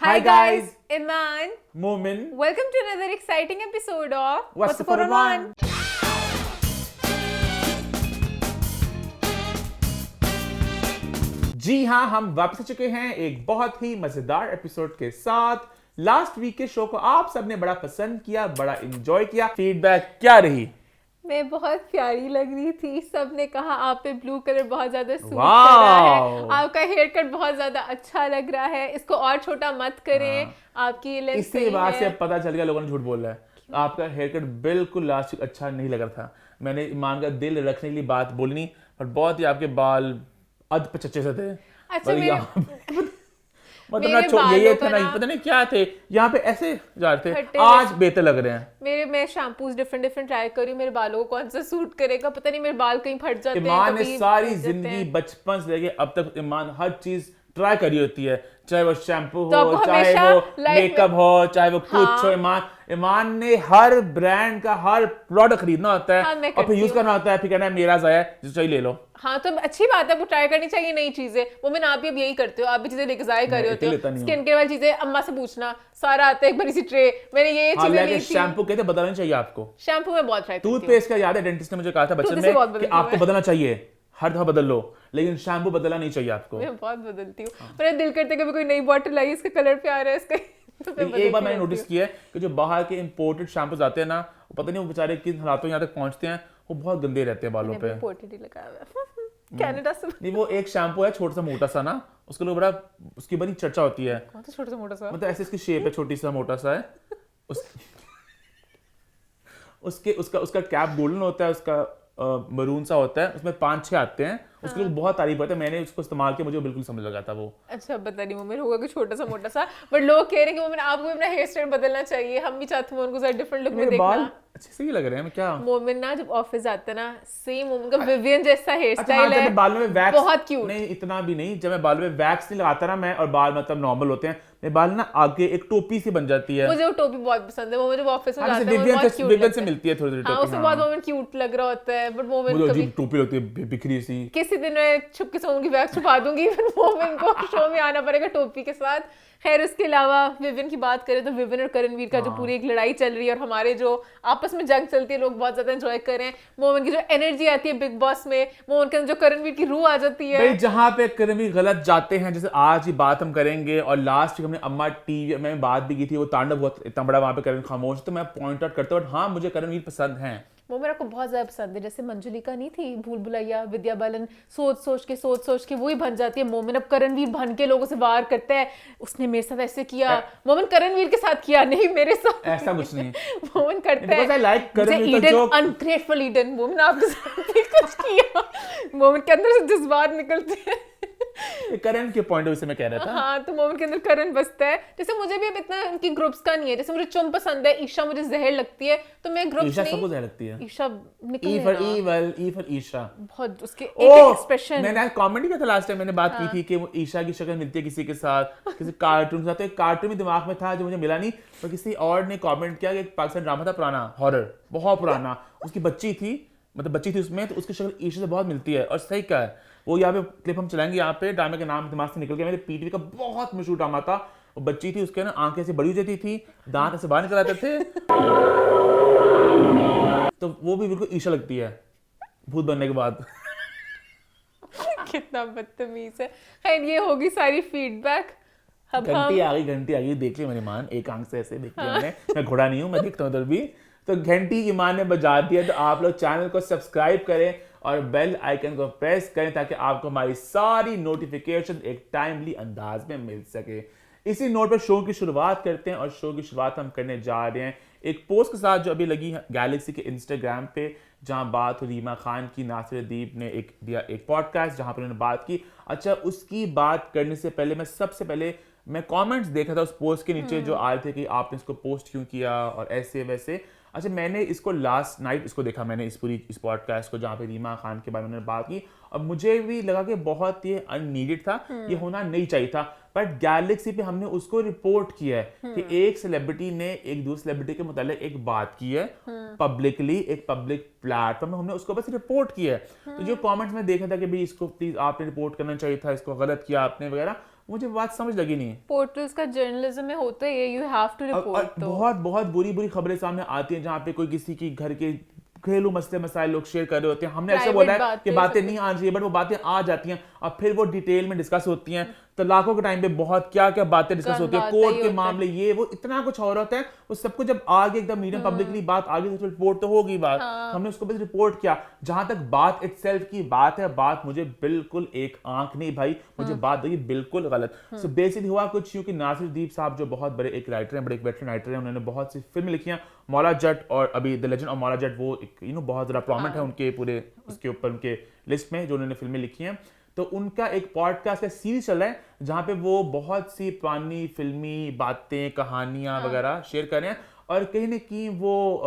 Hi guys, Iman. Momin. Welcome to another exciting episode of What's the 411? जी हाँ, हम वापस आ चुके हैं एक बहुत ही मजेदार एपिसोड के साथ। लास्ट वीक के शो को आप सबने बड़ा पसंद किया, बड़ा एंजॉय किया। फीडबैक क्या रही? मैं बहुत प्यारी लग रही थी। सबने कहा आप पे ब्लू कलर बहुत ज्यादा सूट कर वाह! रहा है, आपका हेयर कट बहुत ज्यादा अच्छा लग रहा है, इसको और छोटा मत करें, आपकी ये लेंथ इसी सही बात से है। अब पता चल गया लोगों ने झूठ बोल रहा है। आपका हेयर कट बिल्कुल लास्ट वीक अच्छा नहीं लग रहा था। मैंने ईमान का दिल रखने के लिए बात बोली नहीं, पर बहुत ही आपके बाल अध पचच्चे से थे। अच्छा, और मेरे यहाँ मतलब मेरे ना ये बालों थे का ना, ना- पता नहीं क्या थे, यहाँ पे ऐसे जा रहे थे, फटे आज बेहतर लग रहे हैं। मैं शैम्पूज डिफरेंट ट्राई करी, मेरे बालों को कौन सा सूट करेगा पता नहीं, मेरे बाल कहीं फट जाते हैं, ईमान ने कभी सारी फट जाते जिंदगी हैं। बचपन से लेके अब तक ईमान हर चीज ट्राई करी होती है, चाहे वो शैम्पू तो हो, आपको चाहे हमेशा वो life में- मेकअप हो, चाहे वो कुछ हाँ। हो। ईमान ने हर ब्रांड का हर प्रोडक्ट खरीदना होता है, हाँ, मैं और फिर करती यूज हूँ। करना होता है, फिर कहना है मेरा जाया है, जो चाहिए ले लो। हाँ, तो अच्छी बात है, आपको ट्राई करनी चाहिए नई चीजें। वो मैं आप भी अब यही करते हो, आप भी चीजें लेके जाया कर रहे मैं होते हो। लेता नहीं हूँ। स्किन केयर वाली चीजें अम्मा से पूछना, सारा आता है एक बड़ी सी ट्रे, मैंने ये हाँ, चीजें ली लेकिन थी। शैम्पू कहते बदलना चाहिए आपको। शैम्पू में बहुत ट्राई करती हूँ। टूथपेस्ट का याद है, डेंटिस्ट ने मुझे कहा था बचपन टूथपेस्ट से बहुत में कि बदलती हूँ आपको मैं। बदलना चाहिए, हर दफा बदल लो, लेकिन शैम्पू बदलना नहीं चाहिए आपको। मैं बहुत बदलती हूँ। मेरा दिल करता है कभी कोई नई बॉटल आई, इसका कलर प्यारा है, इसका तो मैं एक बदलती बार मैंने रहती नोटिस हूँ। किया है कि जो बाहर के इंपोर्टेड शैम्पूज आते हैं ना, वो पता नहीं वो बेचारे किन हालातों में यहाँ तक पहुंचते हैं, वो बहुत गंदे रहते हैं बालों मैंने पे। अपनी पोर्ट्रेट ही लगाया हुआ है। कनाडा से। नहीं, वो एक शैम्पू है छोटा सा मोटा सा ना, उसके लिए बड़ा उसकी बड़ी चर्चा होती है। कौन सा छोटा सा मोटा सा? मतलब ऐसे इसकी शेप है, छोटी सा मोटा सा है। उसके उसका उसका कैप गोल्डन होता है, उसका मरून सा होता है, उसमें 5-6 आते हैं। उसके लोग बहुत तारीफ करते हैं, मैंने उसको इस्तेमाल किया, मुझे बिल्कुल समझ लगा था वो। अच्छा, पता नहीं, वो मेरे होगा कि छोटा सा मोटा सा, बट लोग कह रहे हैं कि वो मैंने आपको भी अपना हेयर स्टाइल बदलना चाहिए, हम भी चाहते हैं उनको जरा डिफरेंट लुक में मेरे बाल देखना। अच्छे से ही लग रहे हैं, मैं क्या? मोमिन ना जब ऑफिस आता है ना, सेम मोमिन का विवियन जैसा हेयर अच्छा, स्टाइल हाँ, जब है, मैं बालों में वैक्स, बहुत क्यूट। नहीं इतना भी नहीं, जब मैं बालों में वैक्स नहीं लगाता ना मैं, और बाल मतलब नॉर्मल होते हैं, मेरे बाल ना आगे एक टोपी सी बन जाती है। मुझे वो टोपी बहुत पसंद है, वो मुझे ऑफिस में हाँ, जाता जैसे है, वो बहुत क्यूट विवियन से लगता है। मिलती है थोड़ी थोड़ी हाँ, टोपी। उससे बहुत मोमिन क्यूट लग रहा होता है, बट मोमिन मुझे कभी अजीब टोपी लगती है, बिखरी सी। किसी दिन मैं छुप के उनकी वैक्स छुपा दूंगी, फिर मोमिन को शो में आना पड़ेगा टोपी के साथ। खैर, उसके अलावा विवियन की बात करें तो विवियन और करणवीर का जो पूरी एक लड़ाई चल रही है, और हमारे जो आपस में जंग चलती है, लोग बहुत ज्यादा एंजॉय कर रहे हैं। मोमिन की जो एनर्जी आती है बिग बॉस में, मोमिन के अंदर जो करणवीर की रूह आ जाती है। भाई जहां पे करीबी गलत जाते हैं, जैसे आज ही बात हम करेंगे, और लास्ट वीक हमने अम्मा टीवी में बात भी की थी, वो तांडव बहुत इतना बड़ा वहां पे करण खामोश, तो मैं पॉइंट आउट करता हूँ, हाँ मुझे करणवीर पसंद है। वो मेरा को बहुत ज्यादा पसंद है। जैसे मंजुलिका नहीं थी, भूल भुलैया, विद्या बालन, सोच सोच के वही बन जाती है। मोमिन अब करणवीर बन के लोगों से वार करता है, उसने मेरे साथ ऐसे किया, मोमिन करणवीर के साथ किया, नहीं मेरे साथ। ऐसा कुछ नहीं। मोमिन करता Because I like है करणवीर का joke। अनग्रेटफुल ईडन, मोमिन आपके साथ भी कुछ किया, मोमिन के अंदर से जज्बात निकलते हैं। ये करण के पॉइंट ऑफ व्यू से मैं कह रहा था। हाँ, तो मोमिन के अंदर करण बसता है। जैसे मुझे भी अब इतना उनकी ग्रुप्स का नहीं है, जैसे मुझे चुम पसंद है, ईशा मुझे जहर लगती है, तो मैं ग्रुप्स ईशा नहीं। सबको जहर लगती है। ईशा निकल E for evil, E for Isha. बहुत उसके एक ओह, एक्सप्रेशन। मैंने आज कॉमेडी किया था लास्ट टाइम, मैंने बात की थी कि वो ईशा की शक्ल मिलती है किसी के साथ, किसी कार्टून के साथ, तो एक कार्टून भी दिमाग में था जो मुझे मिला नहीं, पर किसी और ने कमेंट किया कि एक पाकिस्तान ड्रामा था पुराना, हॉरर, बहुत पुराना, उसकी बच्ची थी, मतलब बच्ची थी उसमें, तो उसकी शक्ल ईशा से बहुत मिलती है, और सही क्या है वो। यहाँ पे क्लिप हम चलाएंगे, यहाँ पे ड्रामे का नाम दिमाग से निकल गया, मेरे पीटीवी का बहुत मशहूर ड्रामा था। वो बच्ची थी, उसके ना आंखें ऐसे बड़ी हो जाती थी, दांत ऐसे बाहर निकल आते थे, तो वो भी बिल्कुल ईशा लगती है भूत बनने के बाद। कितना बदतमीज है। खैर, ये होगी सारी फीडबैक। अब घंटी आ गई, देख ली मेरी मान, एक आंख से ऐसे देख लिया मैंने, मैं घोड़ा नहीं हूँ, मैं देखता हूँ उधर भी। तो घंटी की मान ने बजा दिया, तो आप लोग चैनल को सब्सक्राइब करें और बेल आइकन को प्रेस करें, ताकि आपको हमारी सारी नोटिफिकेशन एक टाइमली अंदाज में मिल सके। इसी नोट पर शो की शुरुआत करते हैं, और शो की शुरुआत हम करने जा रहे हैं एक पोस्ट के साथ जो अभी लगी है गैलेक्सी के इंस्टाग्राम पे, जहां बात हुई रीमा खान की। नासिर अदीब ने एक पॉडकास्ट जहां पर उन्होंने बात की। अच्छा, उसकी बात करने से पहले सबसे पहले मैं कमेंट्स देखा था उस पोस्ट के नीचे जो आ रहे थे कि आपने इसको पोस्ट क्यों किया और ऐसे वैसे। अच्छा, मैंने इसको लास्ट नाइट इसको देखा, मैंने इस पॉडकास्ट को जहाँ पे रीमा खान के बारे में उन्होंने बात की, और मुझे भी लगा कि बहुत ये अननीडेड था, ये होना नहीं चाहिए था। बट गैलेक्सी पे हमने उसको रिपोर्ट किया है कि एक सेलिब्रिटी ने एक दूसरे सेलिब्रिटी के मुतालिक एक बात की है पब्लिकली, एक पब्लिक प्लेटफॉर्म में, हमने उसको बस रिपोर्ट किया है। तो जो कमेंट्स में देखा था कि भाई इसको प्लीज आपने रिपोर्ट करना चाहिए था, इसको गलत किया आपने वगैरह, मुझे बात समझ लगी नहीं। पोर्टल्स का जर्नलिज्म में होता है, यू हैव टू और रिपोर्ट। तो बहुत बहुत बुरी बुरी खबरें सामने आती हैं जहाँ पे कोई किसी की घर के घरेलू मसले मसाइल लोग शेयर कर रहे होते हैं। हमने ऐसे Private बोला है बातें, कि बातें सब नहीं आनी चाहिए, बट वो बातें आ जाती हैं और फिर वो डिटेल में डिस्कस होती हैं। तलाकों के टाइम पे बहुत क्या क्या बातें डिस्कस होती है, गंदा कोर्ट ही के होता है। मामले, ये वो इतना कुछ हो रहा होता है। वो सबको जब आगे एकदम मीडियम पब्लिकली बात आगे तो रिपोर्ट तो होगी बात। हमने उसको बस रिपोर्ट किया। जहां तक बात इटसेल्फ की बात है, बात मुझे बिल्कुल एक आंख नहीं भाई, मुझे बात लगी बिल्कुल गलत। सो बेसिकली हुआ कुछ यूं कि नासिरुद्दीन साहब जो बहुत बड़े एक राइटर हैं, बड़े एक वेटरन राइटर हैं, उन्होंने बहुत सी फिल्में लिखी हैं। मौला जट और अभी the legend of Maula Jatt, वो एक बहुत ज़्यादा प्रोमिनेंट है उनके पूरे उसके ऊपर, उनके लिस्ट में जो उन्होंने फिल्में लिखी हैं। तो उनका एक पॉडकास्ट का सीरीज चल रहा है जहाँ पे वो बहुत सी पुरानी फिल्मी बातें, कहानियां वगैरह शेयर कर रहे हैं। और कहीं ना कहीं वो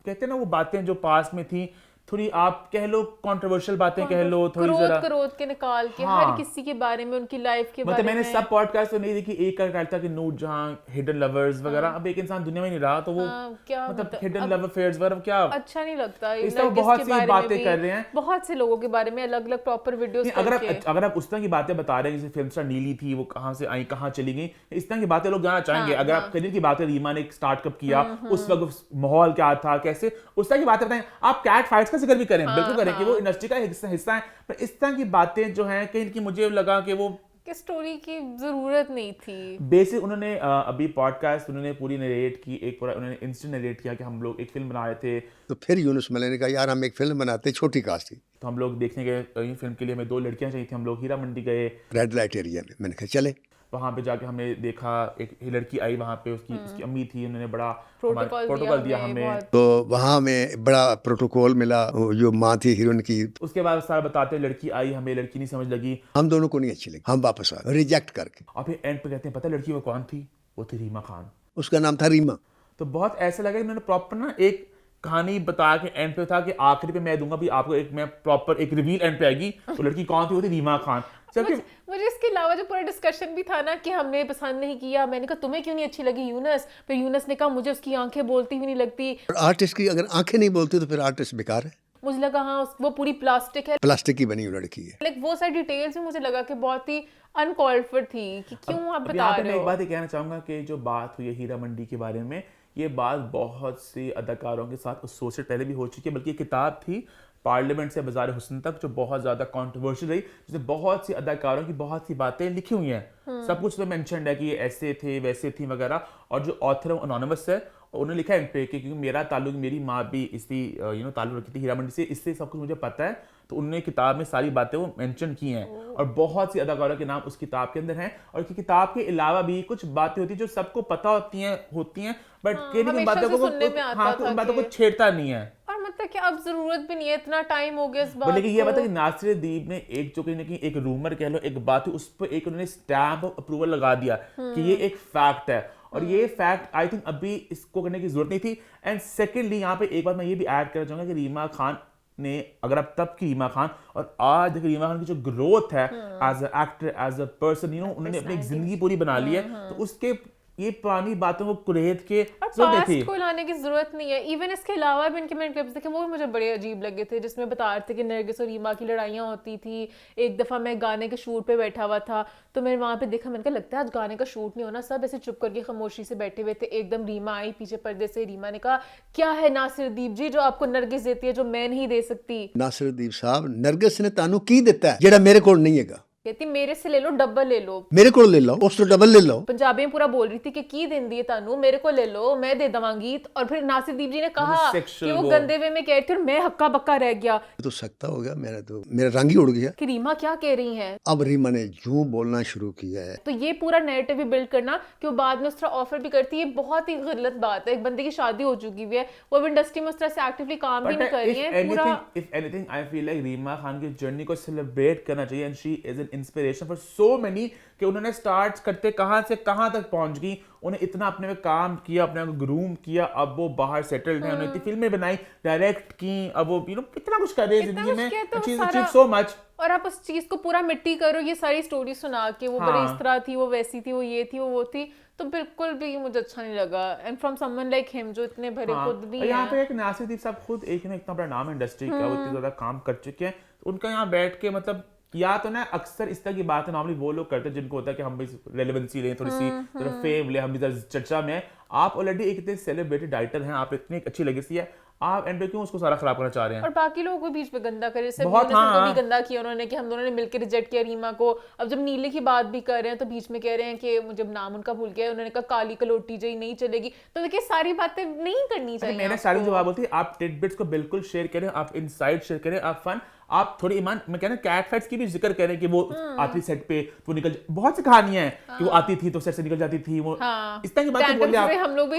कहते हैं ना, वो बातें जो पास में थी, थोड़ी आप कह लो कंट्रोवर्शियल बातें कह लो, थोड़ी जरा करोड़ के निकाल के हाँ। हर किसी के बारे में, उनकी लाइफ के बारे मतलब में। मैंने सब पॉडकास्ट तो नहीं देखी, एक का टाइटल था कि नूरजहां हिडन लवर्स वगैरह। अब एक इंसान दुनिया में नहीं रहा तो वो क्या मतलब हिडन लव अफेयर्स वगैरह क्या अच्छा नहीं लगता। इस तरह बहुत सी बातें कर रहे हैं, बहुत से लोगों के बारे में अलग अलग प्रॉपर वीडियोस करके। अगर आप उस तरह की बातें बता रहे हैं, जैसे फिल्म स्टार नीली थी, वो कहाँ से आई, कहाँ चली गई, इस तरह की बातें लोग जानना चाहेंगे। अगर आप करियर की बातें, रीमा ने स्टार्ट कब किया, उस वक्त माहौल क्या था, कैसे, उस तरह की बातें बताएं। आप कैट फाइट्स का जिक्र भी करें, बिल्कुल करें कि वो इंडस्ट्री का हिस्सा है, पर इस तरह की बातें जो हैं कहीं की मुझे लगा कि वो कि स्टोरी की जरूरत नहीं थी। बेसिक उन्होंने अभी पॉडकास्ट उन्होंने पूरी नरेट की, एक पूरा उन्होंने इंस्टेंट नरेट किया कि हम लोग एक फिल्म बना रहे थे। तो फिर यूनुस मलिक ने कहा यार हम एक फिल्म बनाते, छोटी कास्ट की। तो हम लोग देखने गए फिल्म के लिए, हमें 2 लड़कियां चाहिए थी। हम लोग हीरा मंडी गए, रेड लाइट एरिया में। मैंने कहा चले। वहां पे जाके हमने देखा, एक लड़की आई वहां पे, उसकी अम्मी थी, उन्होंने बड़ा प्रोटोकॉल दिया हमें। तो वहाँ में बड़ा प्रोटोकॉल मिला, जो माँ थी हीरोइन की। उसके बाद सारा बताते, लड़की आई, हमें लड़की नहीं समझ लगी, हम दोनों को नहीं अच्छी लगी, हम वापस आ गए रिजेक्ट करके। और फिर एंड पे कहते हैं पता लड़की वो कौन थी, वो थी रीमा खान। उसका नाम था रीमा। तो बहुत ऐसा लगा कि उन्होंने प्रॉपर ना एक कहानी बता के एंड पे था कि आखिरी पे मैं दूंगा भी आपको एक, मैं प्रॉपर एक रिवील एंड पे आएगी, तो लड़की कौन थी, वो थी रीमा खान। मुझे इसके अलावा जो पूरा डिस्कशन भी था ना कि हमने पसंद नहीं किया, मैंने कहा तुम्हें क्यों नहीं अच्छी लगी यूनस, फिर यूनस ने कहा मुझे उसकी आंखें बोलती हुई नहीं लगती। आर्टिस्ट की अगर आंखें नहीं बोलती तो फिर आर्टिस्ट बेकार है। मुझे लगा हाँ वो पूरी प्लास्टिक है, प्लास्टिक की बनी हुई लड़की है। लाइक वो सारी डिटेल्स भी मुझे लगा कि बहुत ही अनकॉल्ड फॉर थी कि क्यों आप अब बता यहाँ पे रहे मैं हो। एक बात ये कहना चाहूंगा कि जो बात हुई है हीरा मंडी के बारे में, ये बात बहुत सी अदाकारों के साथ एसोसिएट पहले भी हो चुकी है। बल्कि ये किताब थी पार्लियामेंट से बाजार हुस्न तक, जो बहुत ज्यादा कंट्रोवर्शियल रही, जिसमें बहुत सी अदाकारों की बहुत सी बातें लिखी हुई हैं। सब कुछ तो मेंशन है कि ये ऐसे थे वैसे थी वगैरह। और जो ऑथर है अनोनिमस है, उन्होंने लिखा है इन पे कि क्योंकि मेरा ताल्लुक, मेरी माँ भी इसी ताल्लुक रखी थी हीरा मंडी से, इससे सब कुछ मुझे पता है। तो उन्होंने किताब में सारी बातें वो मेंशन की हैं, और बहुत सी अदाकारों के नाम उस किताब के अंदर हैं। और किताब के अलावा भी कुछ बातें होती हैं जो सबको पता होती हैं, बट किन बातों को बातों को छेड़ता नहीं है। और मतलब कि अब जरूरत भी नहीं है, इतना टाइम हो गया इस बात को। लेकिन ये बता कि नासिरुद्दीन ने एक जो कहीं ना कहीं एक रूमर कह लो, एक बात है, उस पर एक उन्होंने स्टैम्प ऑफ अप्रूवल लगा दिया कि ये एक फैक्ट है। और ये फैक्ट आई थिंक अभी इसको करने की जरूरत नहीं थी। एंड सेकेंडली यहाँ पे एक बात मैं ये भी ऐड करना चाहूंगा कि रीमा खान ने, अगर आप तब की रीमा खान और आज देखिए रीमा खान की जो ग्रोथ है as a actor, as a person, उन्होंने अपनी एक जिंदगी पूरी बना ली है। तो उसके ये पुरानी बातों को कुरेद के पास्ट को लाने की जरूरत नहीं है। इवन इसके अलावा भी इनके मैंने क्लिप्स देखे, वो भी मुझे बड़े अजीब लगे थे, जिसमें बता रहे थे कि नरगिस और रीमा की लड़ाइयाँ होती थी। एक दफ़ा मैं गाने के शूट पे बैठा हुआ था, तो मैंने वहाँ पे देखा, मैंने कहा लगता है आज गाने का शूट नहीं होना, सब ऐसे चुप करके खामोशी से बैठे हुए थे। एकदम रीमा आई पीछे पर्दे से, रीमा ने कहा क्या है नासिरुद्दीन जी जो आपको नरगिस देती है, जो मैं नहीं दे सकती। नासिरुद्दीन साहब, नरगिस ने तानू की दिता है जेड़ा मेरे कोल नहीं हैगा। कहती मेरे से ले लो, डबल ले लो, मेरे को ले लो, उस तो डबल ले लो। पंजाबी में पूरा बोल रही थी कि की देंदी है तानू, मेरे को ले लो, मैं दे दवांगी। और फिर नासिरुद्दीन जी ने कहा कि वो गंदे वे में कह रही थी और मैं हक्का बक्का रह गया। तो सकता हो गया, मेरा रंग ही उड़ गया कि रीमा क्या कह रही हैं। अब रीमा ने यूं बोलना शुरू किया है। तो ये पूरा नैरेटिव भी बिल्ड करना कि वो बाद में उस तरह ऑफर भी करती है, बहुत ही गलत बात है। एक बंदे की शादी हो चुकी हुई है, वो अब इंडस्ट्री में उस तरह से एक्टिवली काम भी नहीं कर रही है। पूरा if anything I feel like Reema Khan की जर्नी को सेलिब्रेट करना चाहिए, and she is an inspiration for so many कि उन्होंने स्टार्ट करते कहां से कहां तक पहुंच गई। उन्हें इतना अपने में काम किया, अपने को ग्रूम किया, अब वो बाहर सेटल्ड है, उन्होंने इतनी फिल्में बनाई, डायरेक्ट की, अब वो कितना कुछ कर रहे हैं जिंदगी में, अचीव सो मच। और आप उस चीज को पूरा मिट्टी करो, ये सारी स्टोरी सुना के वो बड़ी इस तरह थी, वो वैसी थी, वो ये थी, वो थी, तो बिल्कुल भी मुझे अच्छा नहीं लगा। And from someone like him जो इतने भरे खुद भी हैं। यहाँ पे एक नासिरुद्दीन साहब खुद एक इतना बड़ा नाम इंडस्ट्री का, वो इतना ज्यादा काम कर चुके हैं, उनका यहाँ बैठ के मतलब या तो ना अक्सर इस तरह की बातें नॉर्मली वो लोग करते हैं जिनको होता है कि हम भी रेलेवेंसी लें, थोड़ी सी थोड़ा फेम लें, हम भी जरा चर्चा में हैं। आप ऑलरेडी एक इतने सेलिब्रेटेड राइटर हैं, आप इतनी अच्छी लेगेसी है, आप एंड पे क्यों उसको सारा खराब करना चाह रहे हैं? और बाकी लोगों को बीच में गंदा करे, जैसे बहुत, हाँ, भी गंदा किया उन्होंने कि हम दोनों ने मिलकर रिजेक्ट किया रीमा को। अब जब नीले की बात भी कर रहे हैं तो बीच में कह रहे हैं कि मुझे नाम उनका भूल गया, उन्होंने कहा काली कलोटी जई नहीं चलेगी। तो देखिए सारी बातें नहीं करनी चाहिए। मैंने सारी जवाब बोलती है, आप टिडबिट्स को बिल्कुल शेयर करें, आप इनसाइट शेयर करें, आप फन, आप थोड़ी ईमान, मैं कह रहा कैट फाइट्स की भी जिक्र करें कि वो आती सेट पे वो निकल, बहुत सी कहानियां हैं कि वो आती थी तो सेट से निकल जाती थी, वो इस तरह की बातें बोलिए आप। हम लोग भी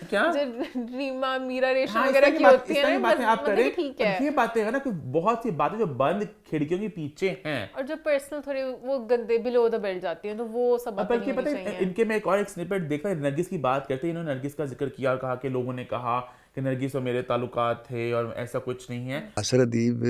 क्या रीमा मीरा रेशम वगैरह की होती है, बातें आप करें, ठीक है। ये बातें है ना कि बहुत सी बातें जो बंद खिड़कियों के पीछे हैं और जो पर्सनल थोड़ी वो गंदे बिलो द बेल्ट जाती हैं, तो वो सब बातें बल्कि पता है इनके में एक और एक स्निपेट देखा, नरगिस की बात करते हैं, इन्होंने नरगिस का जिक्र किया और कहा कि लोगों ने कहा कि नरगिस और मेरे ताल्लुकात थे और ऐसा कुछ नहीं है। असर अदीब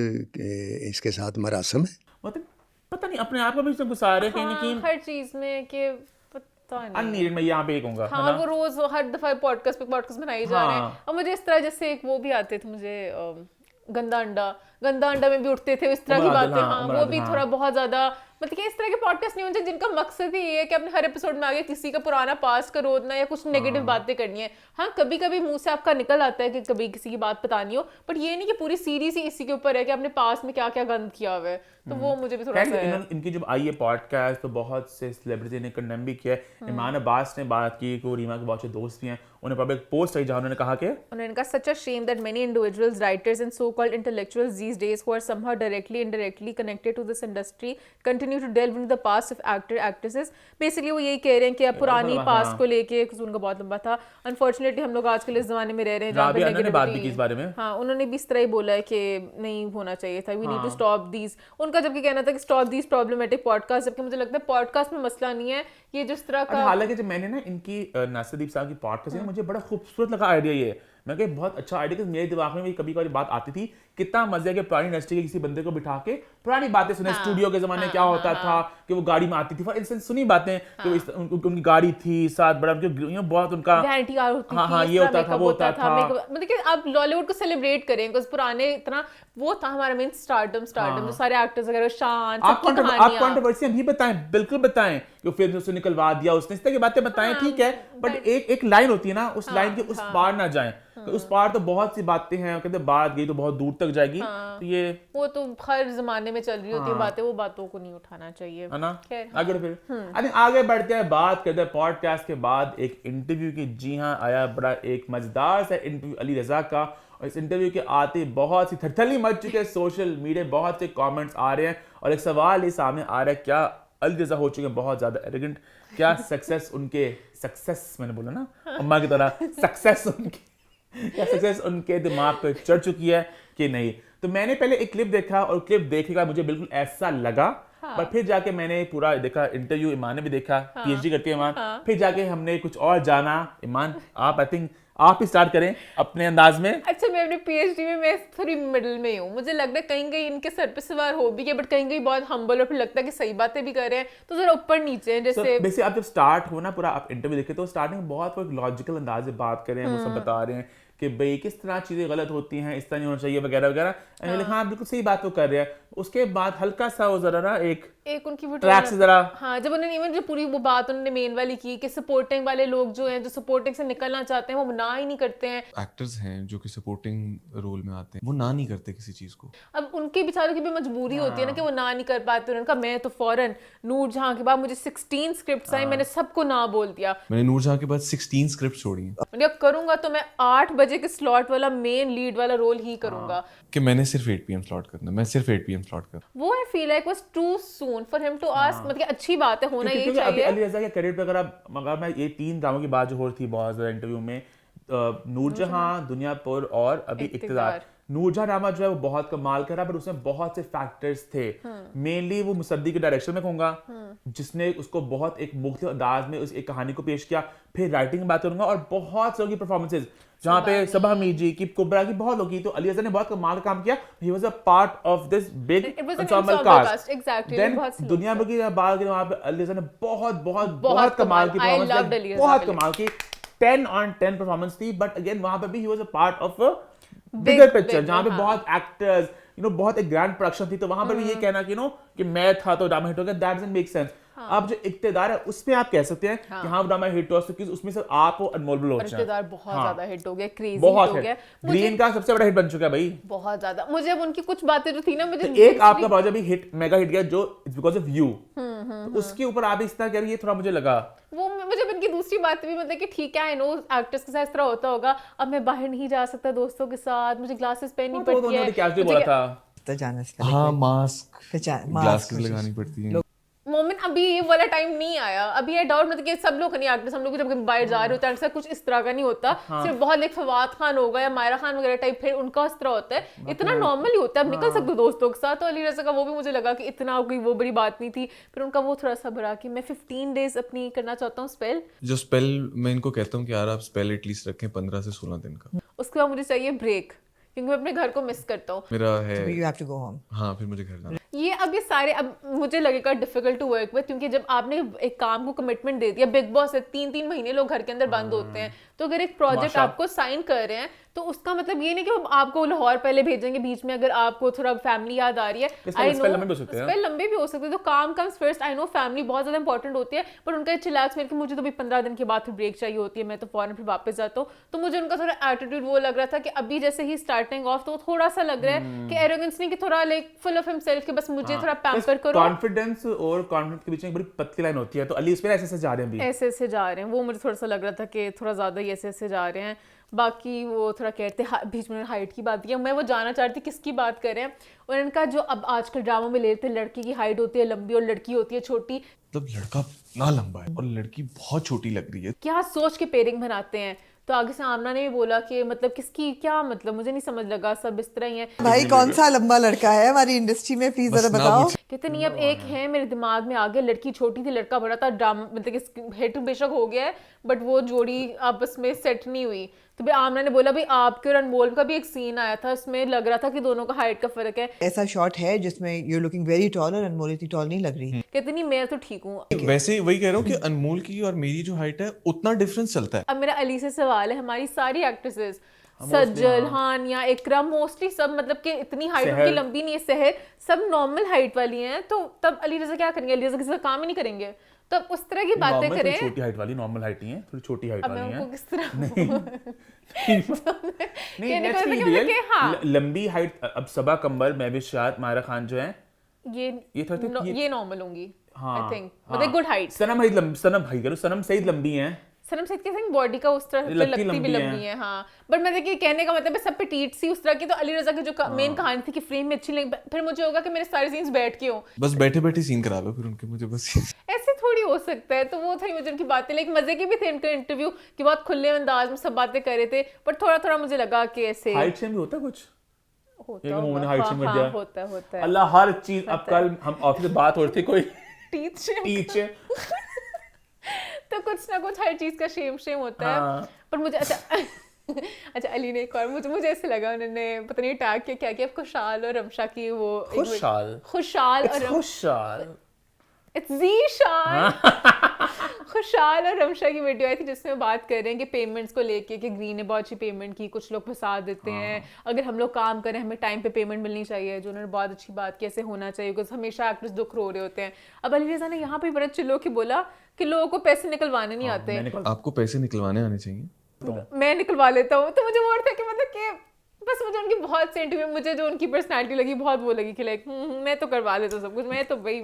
इसके साथ मरासम है, मतलब पता नहीं अपने आप को भी गुस्सा रहे कहीं ना कहीं हर चीज में कि पता नहीं अननीडेड, मैं यहाँ पे कहूंगा। हाँ, वो रोज हर दफा पॉडकास्ट बनाए जा रहे हैं। और मुझे इस तरह जैसे एक वो भी आते थे मुझे गंदा अंडा में भी उठते थे इस तरह की बातें। हाँ, वो भी थोड़ा बहुत ज्यादा मतलब कि इस तरह के पॉडकास्ट नहीं होने चाहिए जिनका मकसद ही ये है कि अपने हर एपिसोड में आगे किसी का पुराना पास्ट का रोदना या कुछ नेगेटिव बातें करनी है। हाँ, कभी कभी मुंह से आपका निकल आता है कि कभी किसी की बात बतानी हो, बट ये नहीं कि पूरी सीरीज ही इसी के ऊपर है कि आपने पास्ट में क्या क्या गंद किया हुआ है। तो वो मुझे भी थोड़ा सा इनकी जब आई है पॉडकास्ट तो बहुत से सेलिब्रिटी ने कंडेम भी किया है। ईमान अब्बास ने बात की कि वो रीमा के बहुत से दोस्त भी हैं, उन्हें पब्लिक पोस्ट आई जहां उन्होंने कहा such a shame that many individuals, writers and so-called intellectuals these days who are somehow directly indirectly connected to this industry continue to delve into the past of actresses. Basically वो यही कह रहे हैं कि अब पुरानी पास्ट को लेके उनका बहुत लंबा था। Unfortunately हम लोग आजकल इस जमाने में रह रहे हैं जहाँ पे नेगेटिविटी बात भी की इस बारे में। हाँ, उन्होंने भी इस तरह ही बोला है कि नहीं होना चाहिए था, we need to stop these। उनका जबकि कहना था कि stop these problematic podcasts, जबकि मुझे लगता है पॉडकास्ट में मसला नहीं है ये जिस तरह का। हालांकि जब मैंने ना इनकी नासिर साहब की पॉडकास्ट मुझे बड़ा खूबसूरत लगा आइडिया ये, मैं कहा बहुत अच्छा आइडिया, मेरे दिमाग में भी कभी कभी बात आती थी कितना मजा है कि पुरानी इंडस्ट्री के किसी बंदे को बिठा के पुरानी बातें सुने। स्टूडियो के जमाने क्या होता था कि वो गाड़ी में आती थी, फॉर इंस्टेंस सुनी बातें कि उनकी गाड़ी थी साथ बड़ा बहुत उनका वैनिटी कार होती थी, हाँ ये होता था वो होता था। मतलब कि आप लॉलीवुड को सेलिब्रेट करें बिकॉज़ पुराने इतना वो था हमारा मेन स्टारडम जो सारे एक्टर्स वगैरह शान आप कंट्रोवर्सी भी बताएं, बिल्कुल बताएं कि फिर उससे निकलवा दिया उसने, इस तरह की बातें बताएं, ठीक है, बट एक लाइन होती है ना, उस लाइन के उस पार ना जाएं। तो उस पार तो बहुत सी बातें हैं, कहते बात गई तो बहुत दूर तक जाएगी। तो ये वो तो हर जमाने में चल रही होती है बातें, वो बातों को नहीं उठाना चाहिए, है ना। आगे फिर आगे बढ़ते हैं, बात करते हैं पॉडकास्ट के बाद एक इंटरव्यू की। जी हाँ, आया बड़ा एक मजेदार सा इंटरव्यू अली रजा का, और इस इंटरव्यू के आते बहुत सी थरथली मच चुके हैं सोशल मीडिया, बहुत से कमेंट्स आ रहे हैं और एक सवाल ही सामने आ रहा है, क्या अली रजा हो चुके हैं बहुत ज्यादा एरोगेंट? क्या सक्सेस मैंने बोला ना अम्मा की तरह, सक्सेस उनके दिमाग पे चढ़ चुकी है कि नहीं? तो मैंने पहले एक क्लिप देखा और क्लिप देखने का मुझे बिल्कुल ऐसा लगा, पर फिर जाके मैंने पूरा देखा इंटरव्यू, ईमान ने भी देखा, पीएचडी करती है ईमान, फिर जाके हमने कुछ और जाना। ईमान आप आई थिंक आप ही स्टार्ट करें अपने अंदाज में। अच्छा, मैं अपने पीएचडी में मैं थोड़ी मिडिल में हूँ, मुझे लग रहा है कहीं कहीं इनके सर पे सवार हो भी गया, बट कहीं कहीं बहुत हम्बल, और फिर लगता है कि सही बातें भी कर रहे हैं, तो जरा ऊपर नीचे हैं। जैसे बेसिकली आप जब स्टार्ट हो ना पूरा आप इंटरव्यू देखे तो स्टार्टिंग में बहुत लॉजिकल अंदाज से बात कर रहे हैं, वो सब बता रहे हैं कि भाई किस तरह चीजें गलत होती हैं, इस तरह नहीं होना चाहिए वगैरह वगैरह। हाँ बिल्कुल सही बात तो कर रहे हैं। उसके बाद हल्का सा वो जरा ना एक उनकी वो ट्रैक से जरा, हाँ, जब उन्होंने इवन जो पूरी वो बात उन्होंने मेन वाली की कि सपोर्टिंग वाले लोग जो हैं, जो सपोर्टिंग से निकलना चाहते हैं, वो ना ही नहीं करते हैं। एक्टर्स हैं जो कि सपोर्टिंग रोल में आते हैं, वो ना नहीं करते किसी चीज को। अब उनके बेचारों की भी मजबूरी होती है ना कि वो ना नहीं कर पाते। उन्होंने कहा मैं तो फौरन नूर जहां के बाद मुझे 16 स्क्रिप्ट्स आई, मैंने सबको ना बोल दिया। मैंने नूर जहां के बाद 16 स्क्रिप्ट छोड़ी हैं। मैंने अब करूंगा तो मैं 8 बजे के स्लॉट वाला मेन लीड वाला रोल ही करूंगा कि मैंने सिर्फ 8 PM स्लॉट करना, मैं सिर्फ 8 PM स्लॉट कर। वो I feel like was too soon for him to ask. मतलब अच्छी बात है, होना यही चाहिए। अली रजा के करियर पे अगर मैं ये 3 ड्रामों की बात जो हो रही थी बहुत ज्यादा इंटरव्यू में, नूरजहां, दुनियापुर और अभी इक्तिदार। नूरजहां ड्रामा जो है वो बहुत कमाल करा, पर उसमें बहुत से फैक्टर्स थे। मेनली वो मुसद्दी के डायरेक्शन में कहूंगा, जिसने उसको बहुत एक मुख्तलिफ अंदाज में उस एक कहानी को पेश किया। फिर राइटिंग की बात करूंगा और बहुत लोगों की परफॉर्मेंसेज, जहाँ पे सबा हमीद जी की, कुबरा की, बहुत लोग की। तो अली रजा ने बहुत कमाल काम किया। He was a part of this big ensemble cast. Then दुनिया भर की बात करें, वहाँ पे अली रजा ने बहुत कमाल की परफॉर्मेंस, बहुत कमाल की 10 on 10 परफॉर्मेंस थी। बट अगेन वहाँ पे भी ही was a part of bigger picture, जहाँ पे बहुत एक्टर्स, बहुत एक ग्रैंड प्रोडक्शन थी, तो वहां पर भी ये कहना कि कि मैं था तो ड्रामा हिट हो गया, दैट डजंट मेक सेंस। आप जो इक्तेदार है उसमें आप कह सकते हैं कि हाँ ड्रामा हिट हुआ, क्योंकि उसमें से आप वो अनमोल हो जाए। इक्तेदार बहुत ज्यादा हिट हो गया, क्रेजी बहुत हो गया। ग्रीन का सबसे बड़ा हिट बन चुका है भाई, बहुत ज्यादा। मुझे अब उनकी कुछ बातें जो थी ना, मुझे तो एक आपका प्रोजेक्ट भी हिट मेगा हिट गया जो इट्स बिकॉज ऑफ यू, तो उसके ऊपर आप इस तरह कह रही है, थोड़ा मुझे लगा वो मुझे उनकी दूसरी बात भी मतलब कि ठीक है, आई नो एक्टर्स के साथ इस तरह होता होगा, अब मैं बाहर नहीं जा सकता दोस्तों के साथ, मुझे ग्लासेस पहननी पड़ती है, क्या बोला था तो जाने से हाँ मास्क पहचान ग्लासेस लगानी पड़ती है। मोमेंट अभी ये वाला टाइम नहीं आया, अभी ये डाउट मतलब कि सब लोग नहीं एक्टर्स, हम लोग जब बाहर जा रहे होते हैं कुछ इस तरह का नहीं होता, सिर्फ बहुत लाइक फवाद खान होगा या मायरा खान वगैरह टाइप, फिर उनका इस तरह होता है, इतना नॉर्मल ही होता है, अब निकल सकते हो दोस्तों के साथ। तो अली रज़ा का वो भी मुझे लगा कि इतना कोई वो बड़ी बात नहीं थी, फिर उनका वो थोड़ा सा भरा कि मैं 15 डेज अपनी करना चाहता हूँ स्पेल, जो स्पेल मैं इनको कहता हूँ कि यार आप स्पेल एटलीस्ट रखें 15 से 16 दिन का, उसके बाद मुझे चाहिए ब्रेक, क्योंकि मैं अपने घर को मिस करता हूँ। मेरा है you have to go home. हाँ फिर मुझे घर जाना। ये अब ये सारे अब मुझे लगेगा डिफिकल्ट टू वर्क विद, क्योंकि जब आपने एक काम को कमिटमेंट दे दिया, बिग बॉस है 3-3 महीने लोग घर के अंदर बंद होते हैं, तो अगर एक प्रोजेक्ट आपको साइन कर रहे हैं तो उसका मतलब ये नहीं कि वो आपको लाहौर पहले भेजेंगे, बीच में अगर आपको थोड़ा फैमिली याद आ रही है, आई नो स्पेल लंबे भी हो सकते हैं, तो काम comes first. I know family बहुत ज्यादा इंपॉर्टेंट होती है, पर उनका चिल्लाक्स मेरे कि मुझे तो भी 15 दिन के बाद फिर ब्रेक चाहिए होती है, मैं तो फौरन फिर वापस जाता हूँ। तो मुझे उनका थोड़ा एटीट्यूड वो लग रहा था कि अभी जैसे ही स्टार्टिंग ऑफ, तो थोड़ा सा लग रहा है कि एरोगेंस नहीं, कि थोड़ा लाइक फुल ऑफ हिमसेल्फ, कि बस मुझे थोड़ा पैम्पर करो। कॉन्फिडेंस और कॉन्फिडेंस के बीच में एक बड़ी पतली लाइन होती है, तो अली इस पे ऐसे जा रहे हैं अभी, ऐसे जा रहे हैं, वो मुझे थोड़ा सा लग रहा था कि थोड़ा ज्यादा ही ऐसे जा रहे हैं। बाकी वो थोड़ा कहते हैं बीच में हाइट की बात की, मैं वो जानना चाहती किसकी बात कर रहे हैं, और इनका जो अब आजकल ड्रामा में लेते हैं, लड़की की हाइट होती है लंबी और लड़की होती है छोटी, मतलब लड़का ना लंबा है और लड़की बहुत छोटी लग रही है, क्या सोच के पेयरिंग बनाते हैं। तो आगे से आमना ने भी बोला कि मतलब किसकी क्या मतलब, मुझे नहीं समझ लगा, सब इस तरह ही है। भाई कौन सा लंबा लड़का है हमारी इंडस्ट्री में, प्लीज जरा बताओ। कहते नहीं, अब एक है मेरे दिमाग में आ गया, लड़की छोटी थी लड़का बड़ा था, ड्रामा मतलब कि हिट बेशक हो गया है, बट वो जोड़ी आपस में सेट नहीं हुई। तो भाई आमना ने बोला भाई आपके और अनमोल का भी एक सीन आया था, उसमें लग रहा था कि दोनों का हाइट का फर्क है। ऐसा शॉट है जिसमें you are looking very tall और अनमोल इतनी टॉल नहीं लग रही। कहते नहीं मैं तो ठीक हूँ। वैसे वही कह रहा हूँ कि अनमोल की और मेरी जो हाइट है उतना डिफरेंस चलता है। अब मेरा अली से सवाल है, हमारी सारी एक्ट्रेसेस सज्जल, हानिया, इकराम, मोस्टली सब मतलब कि इतनी हाइट उनकी लंबी नहीं है, सहर सब नॉर्मल हाइट वाली हैं, तो तब अली रज़ा क्या करेंगे, अली रज़ा किसी का काम ही नहीं करेंगे, तो उस तरह की बातें करें। छोटी हाइट वाली नॉर्मल हाइट नहीं है, थोड़ी छोटी हाइट वाली है। किस तरह लंबी हाइट, अब सबा कंबल, महविश मायरा खान जो है ये नॉर्मल होंगी, हाँ, आई थिंक मतलब गुड हाइट। सनम सईद लंबी हैं, सनम सईद के बॉडी का उस तरह लगती भी लंबी है, हाँ, बट मैं देखिए कहने का मतलब है सब पे टीट सी उस तरह की। तो अली रज़ा की जो मेन कहानी थी कि फ्रेम में अच्छी लगी, फिर मुझे होगा कि मेरे सारे सीन्स बैठ के हों, बस बैठे बैठे सीन करा लो फिर उनके, मुझे बस ऐसे थोड़ी हो सकता है। तो वो थी मुझे उनकी बातें, लाइक मजे की भी थे उनका इंटरव्यू कि बहुत खुले अंदाज में सब बातें कर रहे थे, बट थोड़ा थोड़ा मुझे लगा कि ऐसे हाइट शेम भी होता है कुछ, होता है अल्लाह हर चीज। अब कल हम ऑफिस में बात हो रही थी कोई टीचर तो कुछ ना कुछ हर चीज का शेम होता है। पर मुझे अच्छा अली ने एक और मुझे ऐसे लगा उन्होंने पता नहीं टैग किया क्या किया, खुशहाल और रमशा की वो खुशहाल और रमशा की वीडियो आई थी जिसमें बात कर रहे हैं कि पेमेंट्स को लेके कि ग्रीन ने बहुत अच्छी पेमेंट की, कुछ लोग फंसा देते हैं, अगर हम लोग काम करें हमें टाइम पे पेमेंट मिलनी चाहिए, जो उन्होंने बहुत अच्छी बात की, ऐसे होना चाहिए बिकॉज हमेशा एक्टर्स दुख रो रहे होते हैं। अब अली रज़ा ने यहाँ पे बड़ा चिल्लो के बोला कि लोगों को पैसे निकलवाने नहीं आते। आपको पैसे निकलवाने आने चाहिए, मैं निकलवा लेता हूँ। तो मुझे वो था कि मतलब कि बस मुझे उनकी बहुत से इंटरव्यू, मुझे जो उनकी पर्सनालिटी लगी बहुत वो लगी कि लाइक मैं तो करवा लेता हूँ सब कुछ, मैं तो भाई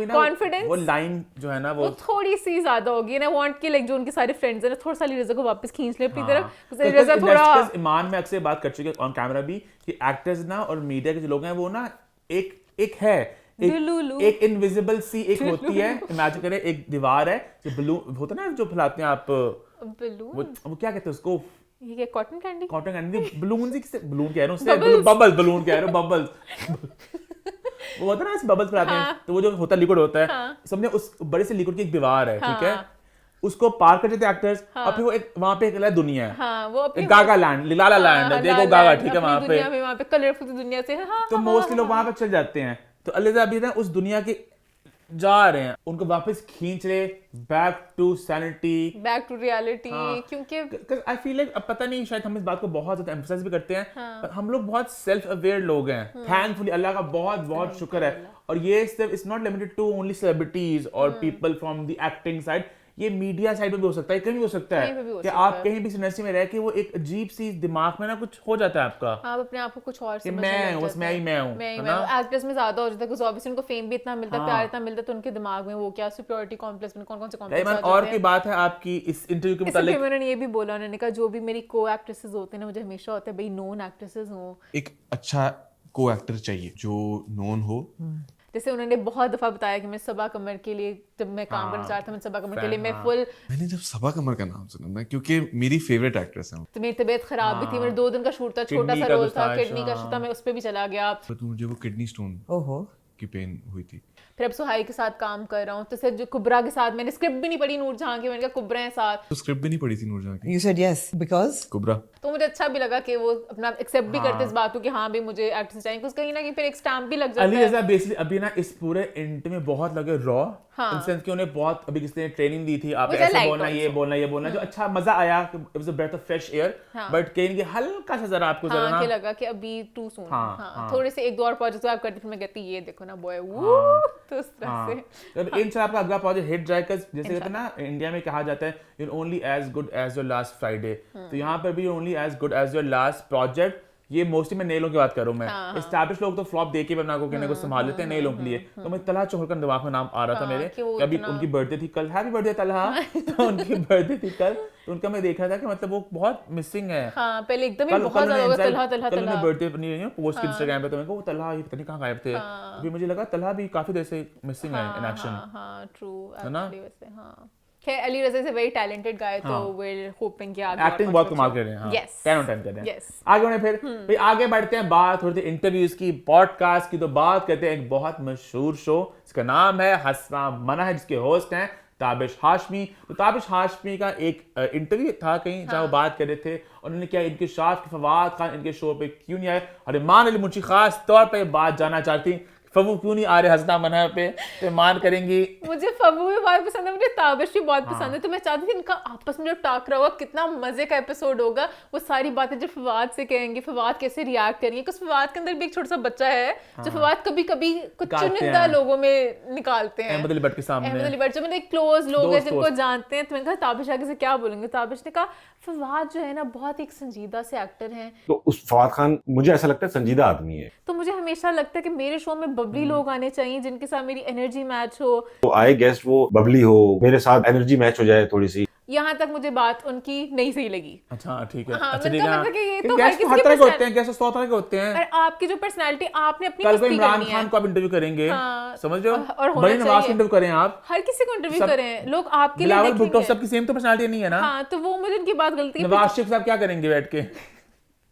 कॉन्फिडेंस वो लाइन जो है ना वो थोड़ी सी ज्यादा होगी ना, वांट कि लाइक जो उनके सारे फ्रेंड्स हैं ना थोड़ा सा अली रज़ा को वापस खींच ले अपनी तरफ। अली रज़ा थोड़ा ईमान में अक्सर बात कर चुके हैं ऑन कैमरा भी कि एक्टर्स ना और मीडिया के जो लोग हैं वो ना एक है एक इनविजिबल सी एक होती है, इमेजिन करें एक दीवार है जो बलून होता है ना जो फैलाते हैं आप, वो क्या कहते हैं उसको, ये क्या कॉटन कैंडी बलून कह रहे हैं उससे बबल कह रहे हो बबल वो होता है ना बबल्स फैलाते हैं, तो वो जो होता है लिक्विड होता है, समझे उस बड़े से लिक्विड की एक दीवार है, ठीक है, उसको पार कर जाते एक्टर्स और फिर वो एक वहां पे एक अलग दुनिया है, वो गागा लैंड, लाला लैंड, देखो गागा, ठीक है, वहां पे कलरफुल दुनिया से तो मोस्टली लोग वहां पे चल जाते हैं। तो अली रज़ा अभी ना उस दुनिया के जा रहे हैं, उनको वापस खींच रहे back to sanity, back to reality. हाँ। क्योंकि आई फील लाइक अब पता नहीं, शायद हम इस बात को बहुत ज्यादा एम्फसाइज भी करते हैं, पर हम लोग बहुत सेल्फ अवेयर लोग हैं। थैंकफुली अल्लाह का बहुत बहुत शुक्र है। और ये सिर्फ it's not limited to only celebrities और people from the acting side, ये मीडिया साइड में भी हो सकता है, कहीं भी हो सकता है कि आप कहीं भी इंडस्ट्री में रह के वो एक अजीब सी दिमाग में ना कुछ हो जाता है आपका, आप अपने आप को कुछ और कि समझने मैं लग हूँ, बस जाते मैं ही हैं। मैं हूँ, मैं ही है मैं ना? हूँ। एक्टर्स में ज्यादा हो जाता है क्योंकि ऑब्वियसली उनको फेम भी इतना मिलता है, हाँ। प्यार इतना मिलता है, तो उनके दिमाग में वो क्या सुपीरियरिटी कॉम्प्लेक्स में कौन-कौन से कॉम्प्लेक्स ईमान, आ जाते और हैं। की बात है आपकी इस इंटरव्यू के इससे मुतालिक, फिर उन्होंने ये भी बोला, उन्होंने कहा जो भी मेरी को एक्ट्रेसेस होते हैं ना, मुझे हमेशा होता है भाई नोन एक्ट्रेसेस हों। एक अच्छा को एक्टर चाहिए जो नोन हो। जैसे उन्होंने बहुत दफा बताया कि मैं सबा कमर के लिए जब मैं काम करना चाहता था, मैं सबा कमर के लिए मैं फुल, मैंने जब सबा कमर का नाम सुना ना, क्योंकि मेरी फेवरेट एक्ट्रेस है वो। तो मेरी तबीयत खराब भी थी, मेरे 2 दिन का शूट था, छोटा किडनी सा का रोल कुछ था, था, किडनी का शूट था, मैं उस पर भी चला गया। पर मुझे वो किडनी स्टोन ओहो। की पेन हुई थी। फिर अब सुहाई के साथ काम कर रहा हूँ, तो सिर्फ जो कुबरा के साथ मैंने स्क्रिप्ट भी नहीं पढ़ी नूरजहां की, मैंने कहा कुबरा है साथ, तो स्क्रिप्ट भी नहीं पढ़ी थी नूरजहां की। You said yes because कुबरा तो मुझे अच्छा भी लगा कि वो अपना एक्सेप्ट भी करते इस बात को कि हाँ भी मुझे एक्ट्रेस चाहिए, कुछ कहीं ना कहीं फिर एक स्टैम्प भी लग अली जाता है। रज़ा बेसिकली अभी ना इस पूरे इंट में बहुत लगे रॉ, हाँ। इन सेंस कि उन्हें बहुत अभी किसी ने ट्रेनिंग दी थी, आपने Which I ऐसे liked बोलना, ये also. बोलना, ये बोलना, जो अच्छा मजा आया, it was a breath of fresh air, हाँ। बट कहीं कि हल्का सा जरा आपको जरा हाँ, ना कि लगा कि अभी टू सून। हाँ, हाँ, हाँ। थोड़े से 1-2 और प्रोजेक्ट आप करती, फिर मैं कहती ये देखो ना बॉय, तो उस तरह हाँ, से। जब इन आपका अगला प्रोजेक्ट हिट जाए, जैसे कहते हैं ना इंडिया में कहा जाता है you're only as good as your last Friday, तो यहाँ पर भी only as good as your last project। ये मोस्टली मैं नए लोगों की बात कर रहा हूँ, मैं एस्टैब्लिश लोग तो फ्लॉप देके भी अपना को कहने को संभाल लेते हैं, नए लोगों के लिए तो मैं तलहा चौहर का दिमाग में नाम आ रहा था मेरे कि वो कि अभी उनकी बर्थडे थी कल, हैप्पी बर्थडे तलहा, तो उनकी बर्थडे थी कल, तो उनका मैं देख रहा था कि मतलब वो बहुत मिसिंग है। हाँ, पहले एकदम ही बहुत ज्यादा होगा तलहा तलहा कल तलहा। उन्हें बर्थडे अपनी पोस्ट इंस्टाग्राम पे, तो मैं को वो तलहा ये पता नहीं कहाँ गायब थे, अभी मुझे लगा तलहा भी काफी देर से मिसिंग है इन एक्शन, हाँ, ट्रू है ना? एक्चुअली वैसे हाँ। खैर Ali Raza is a very talented guy, तो we're hoping कि आगे एक्टिंग बहुत कमाल कर रहे हैं, हाँ, Yes. 10 on 10 कर रहे हैं। Yes. आगे बढ़े फिर भाई आगे बढ़ते हैं, बात थोड़ी सी इंटरव्यूज की, पॉडकास्ट की, तो बात करते हैं एक बहुत मशहूर शो, इसका नाम है हसना मना है, जिसके होस्ट हैं ताबिश हाशमी। तो ताबिश हाशमी का एक इंटरव्यू था कहीं जहाँ वो बात कर रहे थे, और उन्होंने क्या इनके शाफ फवाद खान इनके शो पे क्यों नहीं आए, और ईमान अली मुंशी खास तौर पे बात जानना चाहती फबू क्यों नहीं आ रहे हसना मना पे, तो ईमान करेंगी। मुझे फबू भी बहुत पसंद है, मुझे ताबिश भी बहुत पसंद है, तो मैं चाहती थी इनका आपस में जो टाकरा होगा कितना मजे का एपिसोड होगा, वो सारी बातें जो फवाद से कहेंगे, फवाद कैसे रिएक्ट करेंगे, क्योंकि फवाद के अंदर भी एक छोटा सा बच्चा है जो फवाद कभी कभी कुछ निकालते चुनिंदा हैं। लोगों में निकालते हैं, अहमद अली भट्ट के सामने, अहमद अली भट्ट जो मेरे क्लोज लोग हैं दोस्त, जिनको जानते हैं, तो मैंने कहा ताबिश आगे से क्या बोलेंगे, ताबिश ने कहा फवाद जो है ना बहुत एक संजीदा से एक्टर हैं, तो उस फवाद खान मुझे ऐसा लगता है संजीदा आदमी है, तो मुझे हमेशा लगता है कि मेरे शो में बबली लोग आने चाहिए जिनके साथ मेरी एनर्जी मैच हो। तो आए गेस्ट वो बबली हो, मेरे साथ एनर्जी मैच हो जाए थोड़ी सी। यहाँ तक मुझे बात उनकी नहीं सही लगी। अच्छा ठीक है, हाँ, अच्छा मैंने ठीक कहा है, मतलब कि ये तो हर गेस्ट किसी हर की तरह के होते personality- हैं, गेस्ट 100 तरह के होते हैं। और आपकी जो पर्सनालिटी आपने अपनी कल को मस्ती इमरान करनी खान है, को आप इंटरव्यू करेंगे, हाँ, समझ रहे और हो, होना बड़ी नवाज चाहिए। को इंटरव्यू करें आप, हर किसी को इंटरव्यू सब- करें, लोग आपके लिए बिलावल भुट्टो देखेंगे। सबकी सेम तो पर्सनालिटी नहीं है ना, हाँ, तो वो मुझे उनकी बात गलती है, नवाज शरीफ साहब क्या करेंगे बैठ के,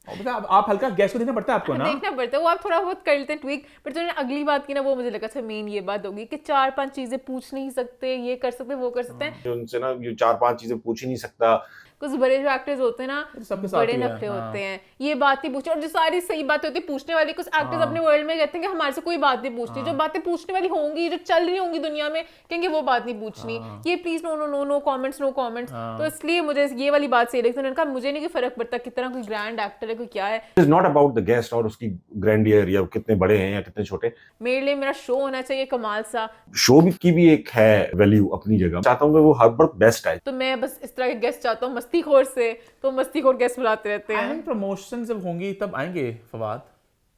और पता है, आप हल्का गेस्ट को देखना पड़ता है आपको ना, देखना पड़ता है, वो आप थोड़ा बहुत कर लेते हैं ट्विक, बट जो उन्होंने अगली बात की ना वो मुझे लगा अच्छा मेन ये बात होगी कि 4-5 चीजें पूछ नहीं सकते, ये कर सकते वो कर सकते हैं। उनसे ना ये 4-5 चीजें पूछ ही नहीं सकता। कुछ बड़े जो एक्टर्स होते हैं ना सबके साथ बड़े ही है, नखरे हाँ। होते हैं, ये बात नहीं पूछते, और जो सारी सही बातें होती है पूछने वाली, कुछ एक्टर्स अपने वर्ल्ड में कहते हैं कि हमारे से कोई बात नहीं पूछनी, जो बातें पूछने वाली होंगी जो चल रही होंगी दुनिया में कहेंगे वो बात नहीं पूछनी, ये please no no no no comments, no comments. तो इसलिए मुझे ये वाली बात सही लगी, तो उन्होंने कहा मुझे नहीं कोई फर्क पड़ता कितना कोई ग्रैंड एक्टर है कोई क्या है, it is not about the guest और उसकी ग्रैंडियर या कितने बड़े हैं या कितने छोटे। मेरे लिए मेरा शो होना चाहिए कमाल सा, शो की भी एक है वैल्यू अपनी जगह, चाहता हूँ कि वो हर बार बेस्ट आए। तो मैं बस इस तरह के गेस्ट चाहता हूँ मस्तीखोर से, तो मस्तीखोर गेस्ट बुलाते रहते आई हैं। थिंक प्रमोशन जब होंगी तब आएंगे फवाद,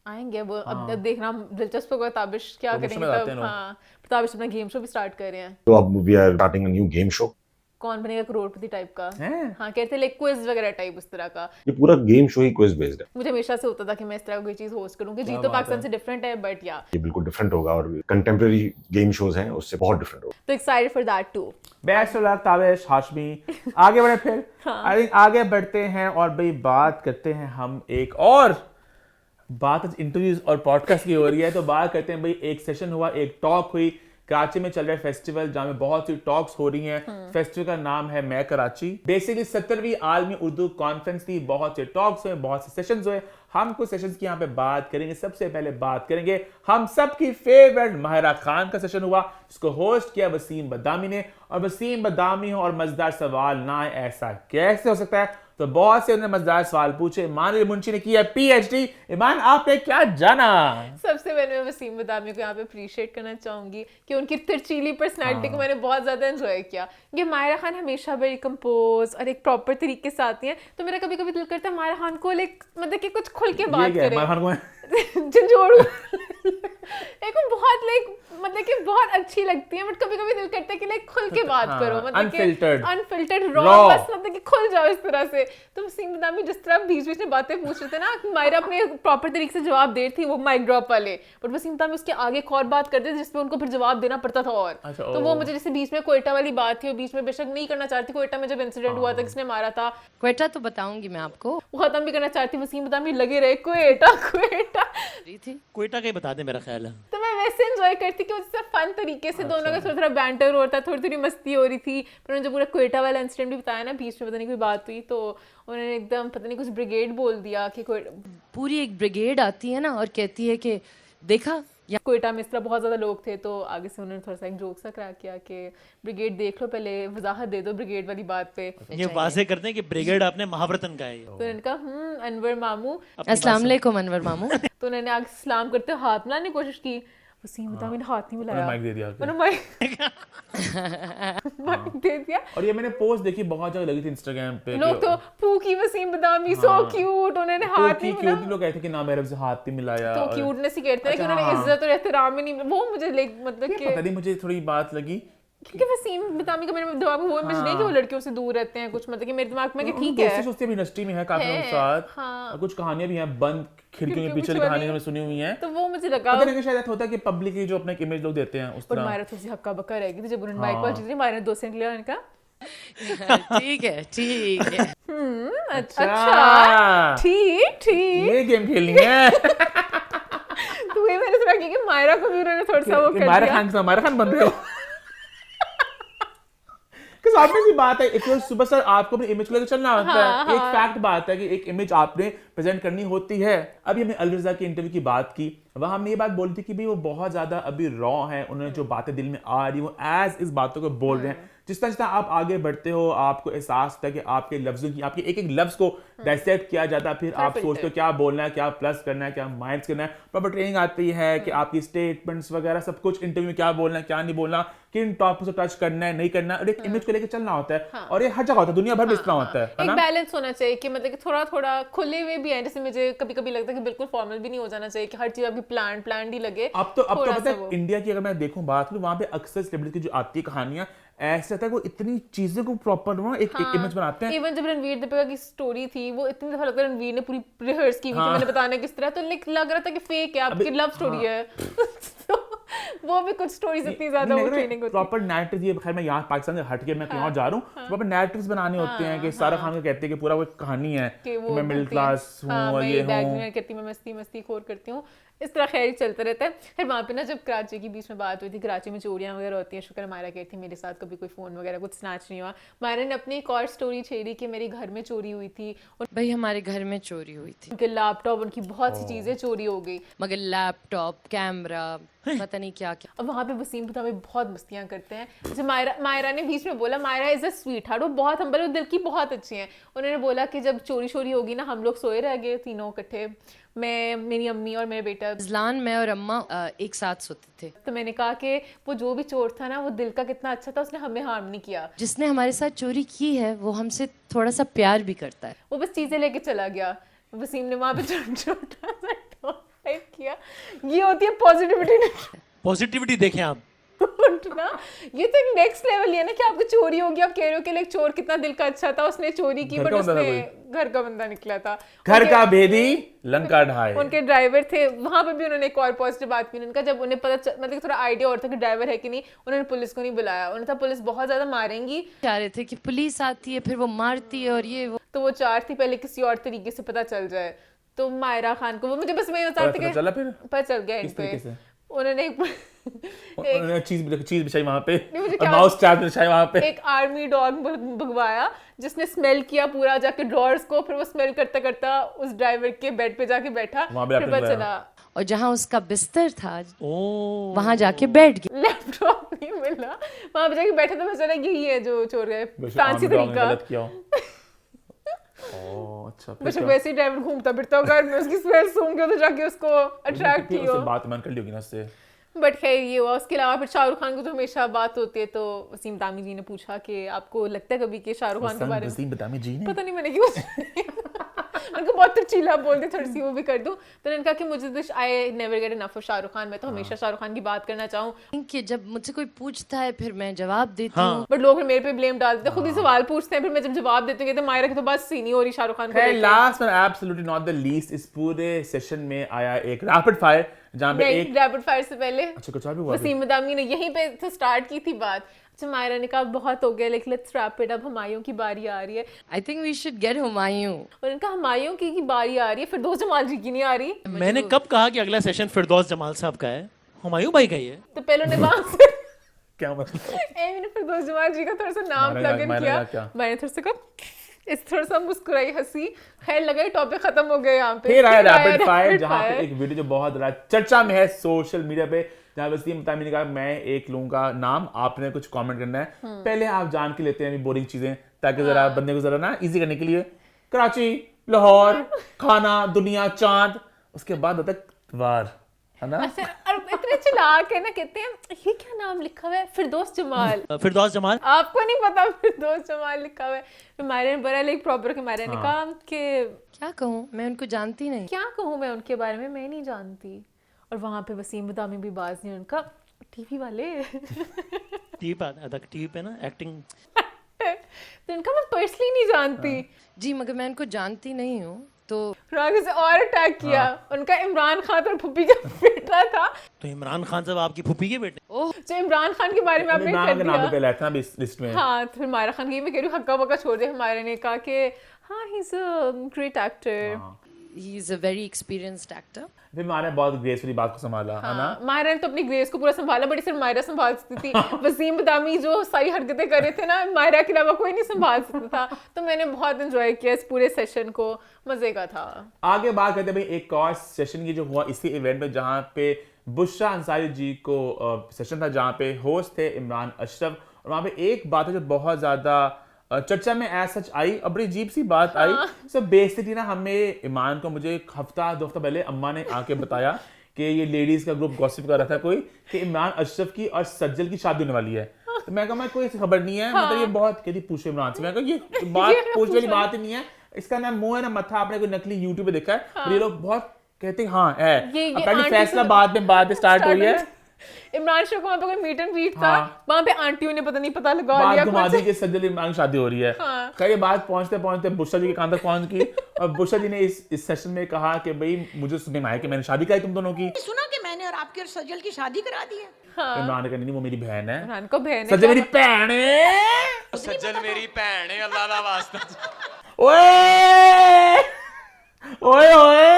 आएंगे वो, अब देखना दिलचस्प होगा ताबिश क्या Promotion करेंगे में जाते तब। हैं लोग। हाँ, ताबिश अपना गेम शो भी स्टार्ट कर रहे हैं, तो अब we are starting a new game show. Kaun Banega Crorepati type का, हैं? हाँ कहते लाइक क्विज वगैरह टाइप उस तरह का। ये पूरा गेम शो ही क्विज बेस्ड है। मुझे हमेशा से होता था कि मैं इस तरह की कोई चीज होस्ट करूँ, कि जी तो पाकिस्तान से डिफरेंट है, बट या ये बिल्कुल डिफरेंट होगा और कंटेम्प्रेरी गेम शोज हैं उससे बहुत डिफरेंट होगा। तो excited for that too. Best of luck Tabish Hashmi. आगे बढ़े फिर, आई थिंक आगे बढ़ते हैं और भाई बात करते हैं हम एक और बात इंटरव्यूज और पॉडकास्ट की हो रही है, तो बात करते हैं भाई एक सेशन हुआ, एक टॉक हुई कराची में चल रहा है फेस्टिवल जहाँ में बहुत सी टॉक्स हो रही हैं। फेस्टिवल का नाम है मैं कराची। बेसिकली 17वीं आलमी उर्दू कॉन्फ्रेंस थी, बहुत से टॉक्स हुए, बहुत से सेशंस हुए। हम कुछ सेशंस की यहाँ पे बात करेंगे। सबसे पहले बात करेंगे हम सब की फेवरेट माहिरा खान का सेशन हुआ, जिसको होस्ट किया वसीम बदामी ने। और वसीम बदामी हो और मजेदार सवाल ना आए, ऐसा कैसे हो सकता है? तो बहुत से उन्होंने मजेदार सवाल पूछे। ईमान मुंशी ने किया PhD। ईमान, आपने क्या जाना? सबसे पहले मैं वसीम बदामी को यहाँ पे अप्रिशिएट करना चाहूंगी कि उनकी तिरचीली पर्सनालिटी को मैंने बहुत ज्यादा एंजॉय किया। ये माहिरा खान हमेशा बड़ी कंपोज और एक प्रॉपर तरीके से आती हैं, तो मेरा कभी कभी दिल करता है माहिरा खान को लाइक मतलब कि कुछ खुल के बात करे, झंझोड़ू एक बहुत लाइक मतलब कि बहुत अच्छी लगती है, बट कभी कभी दिल करता है कि लाइक खुल के बात करो, मतलब अनफिल्टर्ड रॉ, बस मतलब कि खुल जाओ इस तरह से। तो वसीम बदामी जिस तरह बीच बीच में बातें पूछ रहे थे ना, मायरा अपने प्रॉपर तरीके से जवाब दे रही थी, वो माइक ड्रॉप वाले, बट वसीम बदामी उसके आगे एक और बात करते थे जिसपे उनको फिर जवाब देना पड़ता था। और तो वो मुझे जैसे बीच में कोयटा वाली बात थी, और बीच में बेशक नहीं करना चाहती, कोयटा में जब इंसिडेंट हुआ था किसने मारा था, क्वेटा तो बताऊंगी मैं आपको, वो खत्म भी करना चाहती, वसीम बदामी लगे रहे कोयटा कोयटा थी। कोयटा का ही बता दे मेरा ख्याल है। तो मैं वैसे एंजॉय करती कि उससे फन तरीके से दोनों का थोड़ा थोड़ा बैंटर हो रहा था, थोड़ी थोड़ी मस्ती हो रही थी। पर उन्होंने जो पूरा कोयटा वाला इंसिडेंट भी बताया ना, बीच में पता नहीं कोई बात हुई तो उन्होंने एकदम पता नहीं कुछ ब्रिगेड बोल दिया कि पूरी एक ब्रिगेड आती है ना और कहती है कि देखा कोयटा में इस तरह बहुत ज़्यादा लोग थे, तो आगे से उन्होंने थोड़ा सा एक जोक सा क्रैक किया कि ब्रिगेड देख लो, पहले वजाहत दे दो ब्रिगेड वाली बात पे। ये वाजे करते हैं कि ब्रिगेड आपने महावतन का है। तो उन्होंने कहा अनवर मामू, अस्सलाम वालेकुम अनवर मामू। तो उन्होंने आगे सलाम करते हुए हाथ मिलाने की कोशिश की, वसीम बदामी ने हाथ नहीं मिलाया, माइक दे दिया, उन्होंने माइक दे दिया। और ये मैंने पोस्ट देखी, बहुत जगह लगी थी इंस्टाग्राम पे, लोग तो पूकी वसीम बदामी सो क्यूट, उन्होंने हाथ नहीं मिलाया, क्यूट लोग कहते कि ना मेरे से हाथ नहीं मिलाया, तो क्यूटनेस ही कहते हैं कि उन्होंने इज्जत और एहतराम ही नहीं, वो मुझे मतलब कि पता नहीं मुझे थोड़ी बात लगी क्योंकि वसीम बदामी का मेरे दिमाग में वो इमेज नहीं कि वो लड़कियों से दूर रहते हैं कुछ, मतलब कि मेरे दिमाग में कि ठीक है दोस्ती भी इंडस्ट्री में है काफी लोगों के साथ, और कुछ कहानियां भी हैं बंद खिड़कियों के पीछे कहानियां मैंने सुनी हुई हैं, तो वो मुझे लगा पता नहीं शायद ऐसा होता है कि पब्लिक की जो अपना इमेज लोग देते हैं उस तरह। और मायरा थोड़ी सी हक्का बक्का रहेगी, तो जब उन्होंने माइक पर जितनी मायरा ने 2 सेकंड लिया, उन्होंने कहा ठीक है ठीक है अच्छा ठीक ये गेम खेलनी है। तो ये मैंने सुना कि मायरा को भी उन्होंने थोड़ा सा वो कर दिया, मायरा खान बन रहे हो। सी बात है, एक सुपरस्टार आपको अपनी इमेज को लेकर चलना होता है। एक फैक्ट बात है कि एक इमेज आपने प्रेजेंट करनी होती है। अभी हमने अलरजा की इंटरव्यू की बात की, वहां हमने ये बात बोली थी कि भाई वो बहुत ज्यादा अभी रॉ है, उन्होंने जो बातें दिल में आ रही वो एज इस बातों को बोल रहे हैं। जिस तरह आप आगे बढ़ते हो आपको एहसास होता है कि आपके लफ्जों की, आपके एक एक लफ्ज को डायसेक्ट किया जाता है, फिर आप सोचते हो क्या बोलना है, क्या प्लस करना है, क्या माइनस करना है। प्रॉपर ट्रेनिंग आती है कि आपकी स्टेटमेंट्स वगैरह सब कुछ इंटरव्यू में क्या बोलना है, क्या नहीं बोलना, किन टॉपिक से टच करना है, नहीं करना, और एक इमेज को लेकर चलना होता है। और ये हर जगह होता है, दुनिया भर में इस तरह होता है एक बैलेंस होना चाहिए कि मतलब कि थोड़ा थोड़ा खुले हुए भी हैं, जैसे मुझे कभी कभी लगता है कि बिल्कुल फॉर्मल भी नहीं हो जाना चाहिए कि हर चीज आपकी प्लान ही लगे। अब तो पता है इंडिया की अगर मैं देखूं बात करूं, वहां पे अक्सर सेलिब्रिटी की जो आती है कहानियां, ऐसा था वो इतनी चीजें को प्रॉपर एक इमेज बनाते हैं। इवन जब रणवीर दीपिका की स्टोरी थी, वो इतनी दफा लगता है रणवीर ने पूरी रिहर्स की हुई थी, मैंने बताने किस तरह, तो लग रहा था कि फेक है, आपकी लव स्टोरी है। तो वो भी कुछ स्टोरीज इतनी ज्यादा वो ट्रेनिंग होती है। प्रॉपर नैरेटिव, ये खैर मैं यहाँ पाकिस्तान से हट के मैं कहीं और जा रहा हूँ, प्रॉपर नैरेटिव्स बनाने होते हैं कि सारा खान को कहते हैं कि पूरा वो कहानी है कि मैं मिडिल क्लास हूँ और ये हूँ, कहती मैं मस्ती खोर करती हूँ, इस तरह खैर चलता रहता है। फिर वहाँ पे ना जब कराची के बीच में बात हुई थी, कराची में चोरियाँ वगैरह होती हैं, शुक्र मायरा कहती मेरे साथ कभी कोई फ़ोन वगैरह कुछ स्नैच नहीं हुआ। मायरा ने अपनी एक और स्टोरी छेड़ी कि मेरे घर में चोरी हुई थी, और भाई हमारे घर में चोरी हुई थी, उनके लैपटॉप, उनकी बहुत सी चीज़ें चोरी हो गई, मगर लैपटॉप, कैमरा, पता नहीं क्या क्या। अब वहाँ पे वसीम बदामी बहुत मस्तियाँ करते हैं। जैसे मायरा ने बीच में बोला, Myra is a sweetheart, वो बहुत हम्बल, वो दिल की बहुत अच्छी हैं। उन्होंने बोला कि जब चोरी होगी ना, हम लोग सोए रह गए तीनों इकट्ठे, मैं, मेरी अम्मी और मेरा बेटा, इज़लान, मैं और अम्मा एक साथ सोते थे। तो मैंने कहा कि वो जो भी चोर था ना, वो दिल का कितना अच्छा था, उसने हमें हार्म नहीं किया। जिसने हमारे साथ चोरी की है वो हमसे थोड़ा सा प्यार भी करता है। वो बस चीजें लेके चला गया। वसीम ने वहां पे छोटा सा टाइप किया, ये होती है पॉजिटिविटी देखें आप। ना ये तो एक नेक्स्ट लेवल है ना कि आपकी चोरी होगी, आप कह रहे हो कि लाइक चोर कितना दिल का अच्छा था, उसने चोरी की, बट उसने घर का बंदा निकला था, घर का भेदी लंका ढाए। उनके ड्राइवर थे, वहां पे भी उन्होंने एक और पॉजिटिव बात की उनका, जब उन्हें पता मतलब थोड़ा आइडिया और था कि ड्राइवर है कि नहीं, उन्होंने पुलिस को नहीं बुलाया। उन्हें था पुलिस बहुत ज्यादा मारेंगी, चाह रहे थे कि पुलिस आती है फिर वो मारती है और ये वो, तो वो चार थी पहले किसी और तरीके से पता चल जाए। तो मायरा खान को वो मुझे बस मैं बता रही थी, चला फिर पता चल गया इन पे, उन्होंने उन्होंने चीज बिछाई वहां पे मुझे और क्या- माउस ट्रैप बिछाई वहां पे। एक आर्मी डॉग भगवाया जिसने स्मेल किया पूरा जाके ड्रॉर्स को, फिर वो स्मेल करता करता उस ड्राइवर के बेड पे जाके बैठा, वहाँ पे फिर लैपटॉप पता चला और जहाँ उसका बिस्तर था ओ वहां जाके बैठ गया। लैपटॉप नहीं मिला, वहां पे जाके बैठा तो पता चला यही है जो चोर गए, बेशक फैंसी आर्मी डॉग ने तरीका। गलत किया हो। ओह अच्छा, फिर बस क्या? वैसे ही ड्राइवर घूमता फिरता होगा और मैं उसकी स्मेल सूंघ के तो जाके उसको अट्रैक्ट फिर की उससे हो। बात मन कर ली होगी ना उससे। बट खैर ये हुआ। उसके अलावा फिर शाहरुख खान को तो हमेशा बात होती है, तो वसीम तामी जी ने पूछा कि आपको लगता है कभी कि शाहरुख खान के बारे में, वसीम बतामी जी ने पता नहीं मैंने क्यों उनको बहुत तरचीला बोलते, थोड़ी सी वो भी कर दूं, तो उन्होंने कहा कि मुझे तो I never get enough of Shahrukh Khan, मैं तो हमेशा शाहरुख खान की बात करना चाहूँ। कि जब मुझसे कोई पूछता है फिर मैं जवाब देती हाँ। हूँ। बट लोग फिर मेरे पे ब्लेम डाल देते हैं, खुद ही सवाल पूछते हैं, फिर मैं जब जवाब देती हूँ तो मायरा की तो बस सीन ही हो रही शाहरुख खान को है। लेके। लास्ट और एब्सोल्युटली नॉट द लीस्ट, इस पूरे सेशन में आया एक रैपिड फायर जहां पे एक रैपिड फायर से पहले अच्छा कुछ और भी हुआ। वसीम मदामी ने यहीं पे तो स्टार्ट की थी बात। अच्छा मायरा ने कहा बहुत हो गया, लेकिन let's wrap it up, Humayun की बारी आ रही है। I think we should get Humayun. और उनका हुमायूं की बारी आ रही है, फिरदौस जमाल जी की नहीं आ रही। मैंने कब कहा कि अगला सेशन फिरदौस जमाल साहब का है? हुमायूं भाई का ही है। तो पहले उन्हें वहां से क्या मतलब? मैंने फिरदौस जमाल जी का थोड़ा सा नाम मायरा प्लग इन मायरा किया, क्या? मैंने थोड़ा सा कहा इस थोड़ा सा मुस्कुराई हंसी, खैर लगा टॉपिक खत्म हो गया यहाँ पे। फिर आया फिर आया रैपिड फायर rapid जहां पे fire। एक वीडियो जो बहुत ज्यादा चर्चा में है सोशल मीडिया पे, जहां वसीम तामी ने कहा मैं एक लूंगा नाम, आपने कुछ कमेंट करना है, पहले आप जान के लेते हैं बोरिंग चीजें ताकि जरा बंदे को जरा ना इजी करने के लिए। कराची, लाहौर, खाना, दुनिया, चांद, उसके बाद होता है वार, है ना? अच्छा, और इतने चिल्लाक है ना, कहते हैं ये क्या नाम लिखा हुआ है, फिरदौस जमाल। फिरदौस जमाल आपको नहीं पता फिरदौस जमाल लिखा हुआ है? फिर मायरा ने बड़ा लाइक प्रॉपर के मायरा ने कहा कि क्या कहूँ, मैं उनको जानती नहीं। क्या कहूँ मैं उनके बारे में, मैं नहीं जानती। और वहां पे वसीम बदामी भी बाज नहीं, उनका टीवी वाले टीवी पे ना एक्टिंग। तो उनका मैं पर्सनली नहीं जानती। जी मगर मैं उनको जानती नहीं हूँ तो फिर आगे से और अटैक किया। उनका इमरान खान और फुप्पी का बेटा था, तो इमरान खान साहब आपकी फूफी के बेटे? जो इमरान खान के बारे में आपने इमरान कर का नाम दिया। पहले आया था ना इस लिस्ट में। हाँ, तो फिर मायरा खान की मैं कह रही हूँ हक्का बक्का छोड़ दे। मायरा ने कहा कि हाँ he is a great actor. He is a very experienced actor. फिर मायरा ने बहुत ग्रेसफुली बात को संभाला, है ना? मायरा ने तो अपनी ग्रेस को पूरा संभाला, बड़ी सिर्फ मायरा संभाल सकती थी। वसीम बदामी जो सारी हरकतें कर रहे थे ना, मायरा के अलावा कोई नहीं संभाल सकता था। तो मैंने बहुत एंजॉय किया इस पूरे सेशन को, मजे का था। आगे बात करते हैं भाई एक और सेशन की जो हुआ इसी इवेंट में, जहां पे बुशरा अंसारी जी को सेशन था जहां पे होस्ट थे इमरान अशरफ, और वहां पे एक बात है जो बहुत ज्यादा चर्चा में एज सच आई, अब बड़ी अजीब सी बात आई। सो बेसिकली ना हमें ईमान को मुझे एक हफ्ता 2 हफ्ता पहले अम्मा ने आके बताया कि ये लेडीज का ग्रुप गॉसिप कर रहा था कोई कि इमरान अशरफ की और सज्जल की शादी होने वाली है। तो मैं कहा मैं कोई ऐसी खबर नहीं है, मतलब ये बहुत कहती पूछो इमरान से। मैं कहा ये बात पूछने वाली बात ही नहीं है, इसका ना मुंह है ना मत्था, आपने कोई नकली यूट्यूब पे देखा है। और ये लोग बहुत कहते हैं हाँ है। अपनी फैसला बाद में बात स्टार्ट हुई है। इमरान शाह को वहाँ पे कोई मीट एंड ग्रीट था, हाँ। वहाँ पे आंटियों ने पता नहीं पता लगा बात लिया घुमा दी कुछ। कि सज्जल इमरान की शादी हो रही है। हाँ। खैर ये बात पहुंचते पहुंचते बुशरा जी के कान तक पहुंच गई, और बुशरा जी ने इस सेशन में कहा कि भाई मुझे सुनने में आया कि मैंने शादी कराई तुम दोनों की। सुना कि मैंने और आपके और सजल की शादी करा दी है। इमरान ने कहा नहीं वो मेरी बहन है। इमरान को बहन है, सज्जल मेरी भैन है। सज्जल मेरी भैन है, अल्लाह दा वास्ता। ओए ओए ओए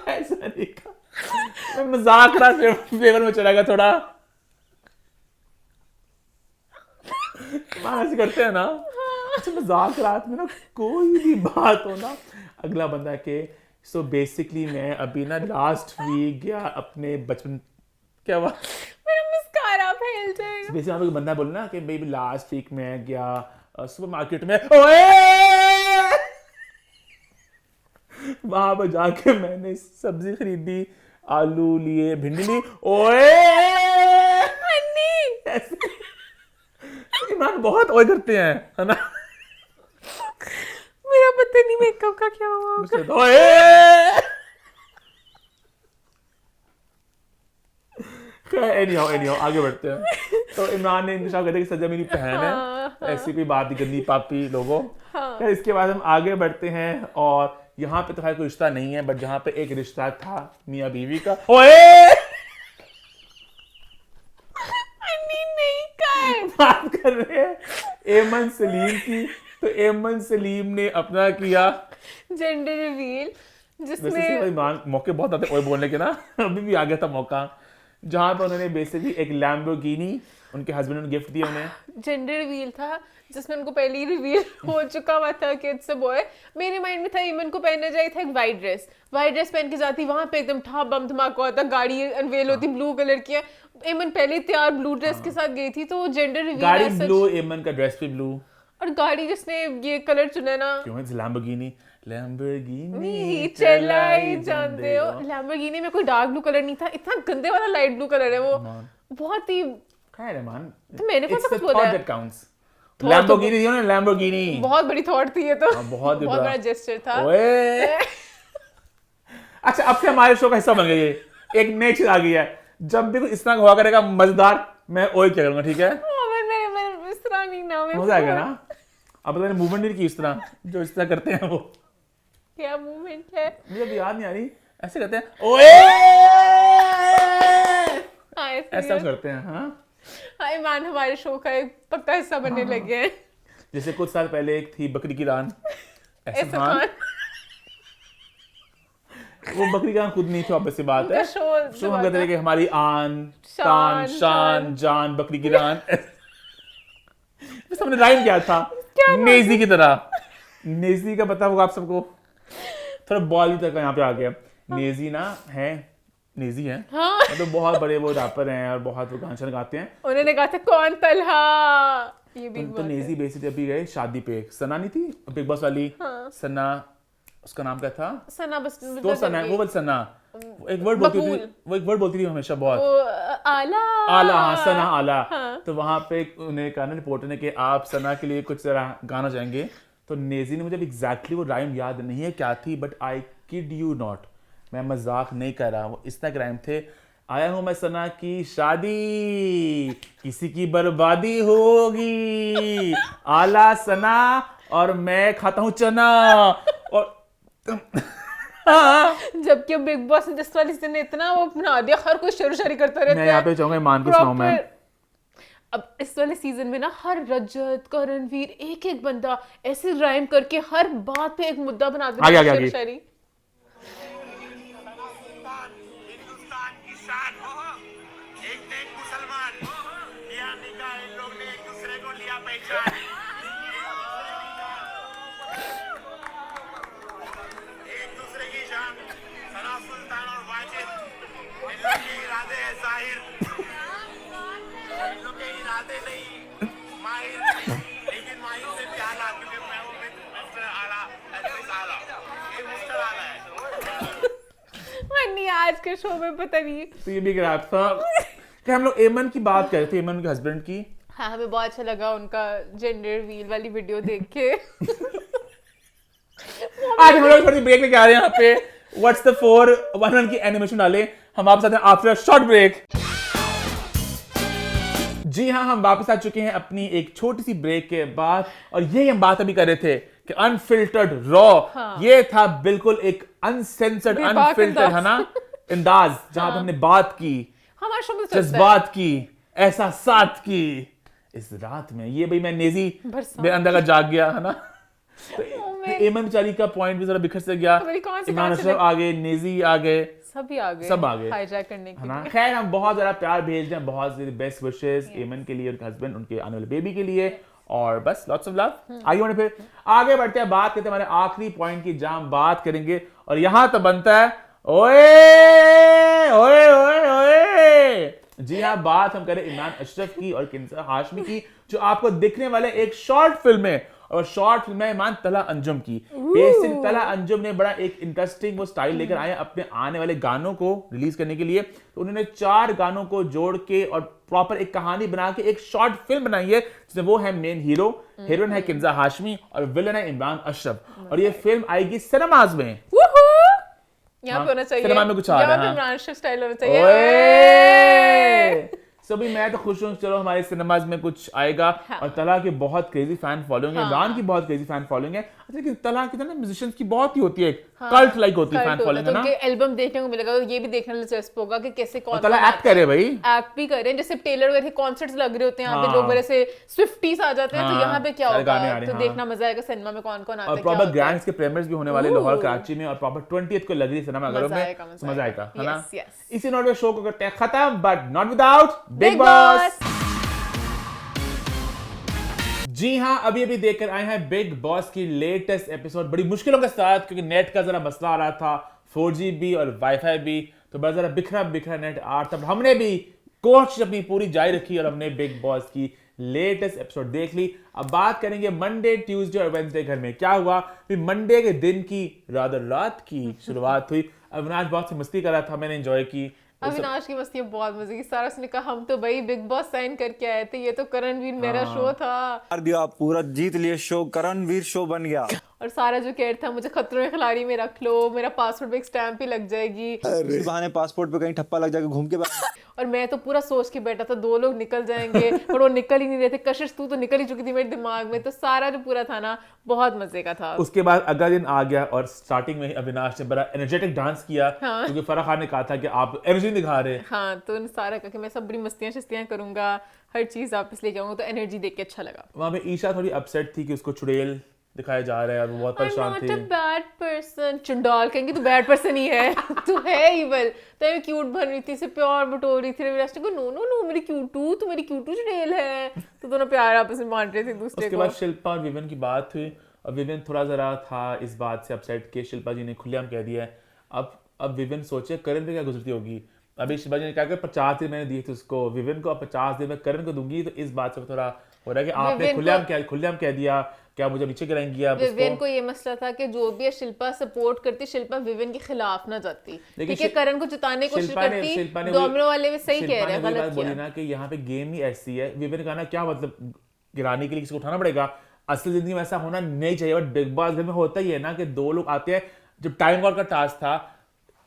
ऐसा नहीं कहा, मैं मजाक रहा फ्लेवर में चला गया थोड़ा। ऐसे करते हैं ना, अच्छा मजाक रात में ना कोई भी बात हो ना अगला बंदा के। सो बेसिकली मैं अभी ना लास्ट वीक गया अपने बचपन, क्या हुआ मेरा मस्कारा फैल जाएगा। बेसिकली वहाँ पे बंदा बोला ना कि बेबी लास्ट वीक मैं गया सुपरमार्केट में, ओए वहां पर जाके मैंने सब्जी खरीदी, आलू लिए, भिंडी ली, ओए ऐसे इमरान बहुत ओए करते हैं, है ना? मेरा पता नहीं मेकअप का क्या हुआ होगा। ओए एनीहाउ आगे बढ़ते हैं। तो इमरान ने इंतजार करते कि सज्जा मेरी बहन है, ऐसी कोई बात नहीं गंदी पापी लोगों। फिर इसके बाद हम आगे बढ़ते हैं, और यहाँ पे तो खैर कोई रिश्ता नहीं है, बट जहाँ पे एक रिश्ता था मियाँ बीवी का। ओए बात कर रहे हैं एमन सलीम की। तो एमन सलीम ने अपना किया जेंडर रिवील। जिसमें इमरान मौके बहुत आते ओए बोलने के ना अभी भी आ गया था मौका जहाँ पे उन्होंने बेसिकली एक लैम्बोर्गिनी उनके हस्बैंड ने गिफ्ट दिया उन्हें जेंडर रिवील था जिसमें उनको पहले ही रिवील हो चुका हुआ था कि इट्स अ बॉय। मेरे माइंड में था ईमन को पहनना चाहिए था एक वाइट ड्रेस पहन के जाती, वहां पे एकदम ठा बम धमाका होता, गाड़ी अनवेल होती ब्लू कलर की है। ईमन पहले तैयार ब्लू ड्रेस के साथ गई थी तो जेंडर रिवील गाड़ी ब्लू, एमन का ड्रेस भी ब्लू और गाड़ी जिसने ये कलर चुना ना क्यों है लैम्बोर्गिनी चलाई जानते हो। लैम्बोर्गिनी में कोई डार्क ब्लू कलर नहीं था, इतना गंदे वाला लाइट ब्लू कलर है वो, बहुत ही है रहमान। तो मैंने कौन सा कुछ बोला है? लैम्बोर्गिनी थी ना, लैम्बोर्गिनी बहुत बड़ी थॉट थी ये तो, बहुत बहुत बड़ा जेस्चर था। ओए अच्छा अब से हमारे शो का हिस्सा बन गई है, एक नई चीज आ गई है, जब भी कोई इस तरह हुआ करेगा मजेदार मैं ओए क्या करूंगा, ठीक है? मेरे इस तरह नहीं ना, मजा आएगा ना। अब मैंने मूवमेंट नहीं की इस तरह जो इस तरह करते हैं वो, क्या मूवमेंट है मुझे अभी याद नहीं आ रही, ऐसे करते हैं ओए ऐसा करते हैं। हाँ ईमान हमारे शो का एक पक्का हिस्सा बनने लगे हैं। जैसे कुछ साल पहले एक थी बकरी की रान, ऐसा खान वो बकरी का खुद नहीं थी, ऑब्वियस सी बात है। शो हम कहते हैं कि हमारी आन तान शान जान बकरी की रान बस हमने राइम किया था नेजी की तरह। नेजी का पता होगा आप सबको, थोड़ा बॉल तक यहाँ पे आ गया। नेजी ना है, नेजी है हाँ। तो बहुत बड़े वो रैपर हैं और बहुत वो गाना गाते हैं। उन्होंने कहा था कौन तलहा, ये भी तो नेजी बेसिकली अभी गए शादी पे, सना नहीं थी बिग बॉस वाली, सना उसका नाम क्या था? सना बस तो सना वो बस सना एक वर्ड बोलती थी, वो एक वर्ड बोलती थी हमेशा बहुत, आला आला, हाँ सना आला। तो वहां पे उन्हें कहा ना रिपोर्टर ने कि आप सना के लिए कुछ जरा गाना चाहेंगे, तो नेजी ने मुझे एग्जैक्टली वो राइम याद नहीं है क्या थी, but I kid you not, मैं मजाक नहीं कर रहा, वो इस तरह राइम थे, आया हूं मैं सना की शादी किसी की बर्बादी होगी, आला सना और मैं खाता हूं चना और जबकि अब बिग बॉस ने जिस वाली सीजन ने इतना वो बना दिया, हर कोई शेरोशायरी करता रहता है। मैं यहाँ पे चाहूंगा ईमान को सुनाऊं मैं। अब इस वाले सीजन में ना हर रजत करणवीर एक एक बंदा ऐसे राइम करके हर बात पे एक मुद्दा बना देता है, शेरोशायरी। हिंदुस्तान की शान एक नेक मुसलमान लिया निकाह, इन लोग ने एक दूसरे को लिया पहचान, एक दूसरे की जान, सना सुल्तान और वाजिद, इन लोग के इरादे हैं जाहिर, इन लोग के इरादे नहीं माहिर, लेकिन माहिर से भी आला, क्योंकि मैं हूं मिस्टर आला, आला, ये मिस्टर आला है। नहीं आज के शो में पता नहीं। तो ये भी एक रैप था कि हम लोग एमन की बात कर रहे थे, एमन के हस्बैंड की। हाँ हमें बहुत अच्छा लगा उनका जेंडर रिवील वाली वीडियो देख के। आज हम लोग थोड़ी ब्रेक लेके आ रहे हैं यहाँ पे, व्हाट्स द 411 की एनिमेशन डाले, हम आपके साथ हैं आफ्टर शॉर्ट ब्रेक। जी हाँ, हम वापस आ चुके हैं अपनी एक छोटी सी ब्रेक के बाद, और यही हम बात अभी कर रहे थे कि अनफिल्टर्ड रॉ, ये था बिल्कुल एक अनसेंसर्ड अनफिल्टर्ड है ना अंदाज, जहां पे हमने बात की, हमारा शो में जज्बात की, एहसासात की। इस रात में ये भाई मैं नेजी मेरे अंदर का जाग गया है ना, तो एमन बेचारी का पॉइंट भी जरा बिखर से गया, इमरान अशरफ आ गए, नेजी आ गए, सभी आ गए, सब आ गए हाईजैक करने के लिए। खैर हम बहुत ज़्यादा प्यार भेज रहे हैं, बहुत सारी बेस्ट विशेस एमन के लिए, उनके हस्बैंड, उनके आने वाले बेबी के लिए, और बस लॉट्स ऑफ लव। आइए होने फिर आगे बढ़ते हैं, बात करते हैं हमारे आखिरी पॉइंट की, जहां हम बात करेंगे, और यहां तो बनता है ओए ओए ओए ओए। जी हाँ, बात हम करें इमरान अशरफ की और किंजा हाशमी की, जो आपको दिखने वाले एक शॉर्ट फिल्म है, और शॉर्ट फिल्म है इमान तला अंजुम की। बेसिक तला अंजुम ने बड़ा एक इंटरेस्टिंग वो स्टाइल लेकर आए अपने आने वाले गानों को रिलीज करने के लिए, तो उन्होंने 4 गानों को जोड़ के और प्रॉपर एक कहानी बना के एक शॉर्ट फिल्म बनाई है, जिसमें वो है मेन हीरो, हीरोइन है किंजा हाशमी और विलन है इमरान अशरफ, और ये फिल्म आएगी सिनेमाज में। यहाँ पे होना चाहिए, सिनेमा में कुछ आ रहा है, इमरान अशरफ स्टाइल होना चाहिए। सभी मैं तो खुश हूँ, चलो हमारे सिनेमाज में कुछ आएगा। और तला के बहुत क्रेजी फैन फॉलोइंग है, इमरान की बहुत क्रेजी फैन फॉलोइंग है, लेकिन तला की ना म्यूजिशियंस की बहुत ही होती है कल्ट लाइक होती है फैन फॉलोइंग, है ना? उनके एल्बम देखने को मिलेगा, ये भी देखने दिलचस्प होगा कि कैसे कौन कल एक्ट करे भाई, एक्ट भी कर रहे हैं। जैसे टेलर वगैरह कॉन्सर्ट्स लग रहे होते हैं यहाँ पे, लोग बड़े से स्विफ्टीज आ जाते हैं, तो यहाँ पे क्या होगा, तो देखना मजा आएगा सिनेमा में कौन कौन आता है। और प्रॉपर ग्रैंड्स के प्रीमियर्स भी होने वाले लाहौर कराची में, और प्रॉपर 20th को लग रही सिनेमा घरों में, मजा आएगा, है ना? इसी नोट पे शो को करते हैं खत्म, but not without Big Boss. जी हाँ, अभी अभी देखकर आए हैं बिग बॉस की लेटेस्ट एपिसोड, बड़ी मुश्किलों के साथ, क्योंकि नेट का जरा मसला आ रहा था, 4G भी और वाईफाई भी, तो बड़ा जरा बिखरा बिखरा नेट आ रहा था। हमने भी कोशिश अपनी पूरी जारी रखी और हमने बिग बॉस की लेटेस्ट एपिसोड देख ली। अब बात करेंगे मंडे, ट्यूसडे और वेडनेसडे घर में क्या हुआ। फिर मंडे के दिन की रात की शुरुआत हुई। अविनाश बहुत सी मस्ती कर रहा था, मैंने एंजॉय की। अविनाश की मस्ती बहुत मजे की। सारा उसने कहा हम तो भाई बिग बॉस साइन करके आए थे, ये तो करणवीर मेरा शो था। दिया पूरा जीत लिए शो, करणवीर शो बन गया। और सारा जो कह रहा था मुझे खतरों में खिलाड़ी में रख लो, मेरा पासपोर्ट पे एक स्टैंप ही लग जाएगी, इस बहाने पासपोर्ट पे कहीं ठप्पा लग जाएगा घूम के और मैं तो पूरा सोच के बैठा था 2 लोग निकल जाएंगे, और वो निकल ही नहीं रहे थे। कशिश तू तो निकल ही चुकी थी मेरे दिमाग में। तो सारा जो पूरा था ना, बहुत मजे का था। उसके बाद अगला दिन आ गया और स्टार्टिंग में ही अविनाश ने बड़ा एनर्जेटिक डांस किया, क्योंकि फराह खान ने कहा था कि आप एनर्जी दिखा रहे। हाँ, तो सारा कहा कि मैं सब बड़ी मस्तियां शस्तियां करूंगा, हर चीज वापस लेके आऊंगा, तो एनर्जी देख के अच्छा लगा। वहां पे ईशा थोड़ी अपसेट थी कि उसको चुड़ैल दिखाया जा रहा है और वो बहुत परेशान थी। I'm not a bad person। चंडाल कहेंगे तू बैड पर्सन ही है, तू है इवल। तो मैं क्यूट बन रही थी, से प्यार बटोर रही थी। रविराज ने कहा नो नो नो मेरी क्यूटू, तू मेरी क्यूटू चुड़ैल है। तो दोनों प्यार आपस में बांट रहे थे दूसरे को। उसके बाद शिल्पा और विविन की बात हुई, और विविन थोड़ा जरा था इस बात से अपसेट कि शिल्पा जी ने खुलेआम कह दिया है। अब विविन सोचे करण पे क्या गुजरती होगी। अभी शिल्पा जी ने कहा कि 50 दिन मैंने दिए थे उसको विविन को, अब 50 दिन में करण को दूंगी। तो इस बात से थोड़ा हो रहा है कि आपने खुलेआम कह दिया, क्या मुझे नीचे गिराएंगी आप उसको? विविन को ये मसला था कि जो भी शिल्पा सपोर्ट करती, शिल्पा विविन के खिलाफ ना जाती, क्योंकि करण को जिताने की कोशिश करती। डोमिनो वाले भी सही कह रहे हैं, गलत बोली ना कि यहाँ पे गेम ही ऐसी है। विविन का ना क्या मतलब, गिराने के लिए किसी को उठाना पड़ेगा। असल जिंदगी में ऐसा होना नहीं चाहिए, बट बिग बॉस में होता ही है ना कि 2 लोग आते हैं। जब टाइम वॉर का टास्क था,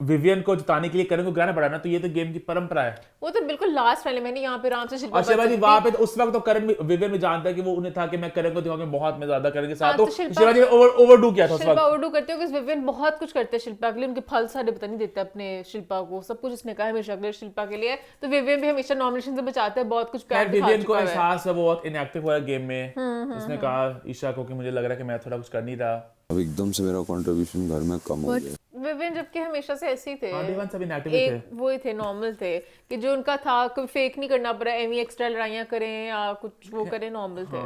विवियन को जिताने के लिए करण को गिराना पड़ा ना, तो ये तो गेम की परंपरा है। वो तो बिल्कुल लास्ट वाले मैंने यहाँ पे आराम से शिल्पा शिवाजी वहां पे तो उस वक्त तो करण विवियन भी जानता है कि वो उन्हें था कि मैं करण को दिखाऊंगा बहुत मैं ज्यादा करण के साथ। तो शिवाजी ने ओवरडू किया था उस वक्त। शिल्पा ओवरडू करते हो कि विवियन बहुत कुछ करते हैं शिल्पा के लिए, उनके फल सारे पता नहीं देते अपने शिल्पा को, सब कुछ उसने कहा हमेशा के लिए शिल्पा के लिए। तो विवियन भी हमेशा नॉमिनेशन से बचाता है, बहुत कुछ प्यार दिखा विवियन को एहसास है वो बहुत इनएक्टिव हुआ गेम में। उसने कहा ईशा को कि मुझे लग रहा है कि मैं थोड़ा कुछ कर नहीं रहा, अब एकदम से मेरा कंट्रीब्यूशन घर में कम हो गया। विवियन जबकि हमेशा से ऐसे ही थे, एक वो ही थे, नॉर्मल थे, कि जो उनका था कोई फेक नहीं करना पड़ा, एमी एक्स्ट्रा लड़ाइयां करें या कुछ वो करें, नॉर्मल थे।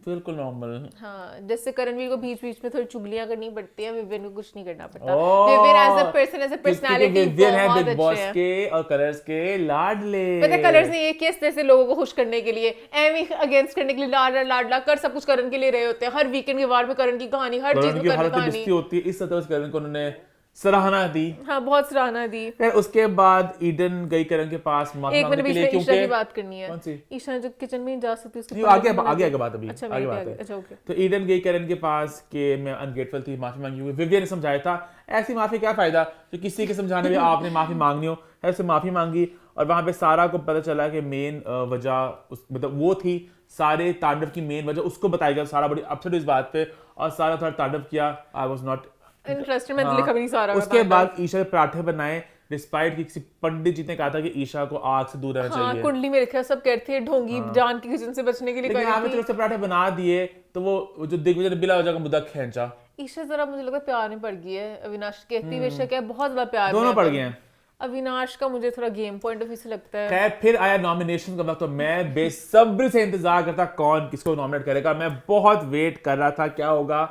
बिल्कुल नॉर्मल। हाँ, जैसे करणवीर को बीच बीच में थोड़ी चुगलियां करनी पड़ती है, विवियन को कुछ नहीं करना पड़ता। Vivian as a person, as a personality बहुत बिग बॉस के और कलर्स के लाडले। पता है कलर्स ने ये किया इस तरह से लोगों को खुश करने के लिए, एमी अगेंस्ट करने के लिए लाडला लाडला कर सब कुछ करण के लिए रहे होते हैं। हर वीकेंड के वार में करण की कहानी, हर चीज में करण की कहानी होती है। इस तरह से करण को उन्होंने सराहना दी। हाँ, बहुत सराहना दी। फिर उसके बाद ईडन गई करण के पास माफी मांगने के लिए, क्योंकि ईशा की बात करनी है। कौन सी? ईशा जो किचन में जा सकती है उसके आगे बात अभी अच्छा, आगे बात है। अच्छा, ओके। तो ईडन गई करण के पास कि मैं अनग्रेटफुल थी, माफी मांगी हुई। विवियन ने समझाया था ऐसी माफी क्या फायदा, जो किसी के समझाने में आपने माफी मांगनी हो, ऐसे माफी मांगी। और वहां पे सारा को पता चला कि मेन वजह मतलब वो थी, सारे तांडव की मेन वजह उसको बताया गया। सारा बड़ी अपसेट इस बात पे, और सारा थोड़ा तांडव किया। आई वाज नॉट इंटरेस्टेड, मैं लिखा भी नहीं सारा। उसके बाद ईशा के पराठे बनाए, डिस्पाइट कि किसी पंडित जी ने कहा था कि ईशा को आग से दूर रहना चाहिए। कुंडली में लिखा, सब कहते हैं ढोंगी जान की किचन से बचने के लिए। लेकिन यहाँ पे तरफ से पराठे बना दिए, तो वो जो दिग्विजय ने बिला वजह का मुद्दा खींचा। ईशा जरा मुझे लगता है प्यार में पड़ गई है अविनाश, कहती बेशक है बहुत ज्यादा प्यार दोनों पड़ गए हैं। अविनाश का मुझे थोड़ा गेम पॉइंट ऑफ व्यू से लगता है। खैर फिर आया नॉमिनेशन का वक्त, तो मैं बेसब्री से इंतजार करता कौन किसको नॉमिनेट करेगा। मैं बहुत वेट कर रहा था क्या होगा,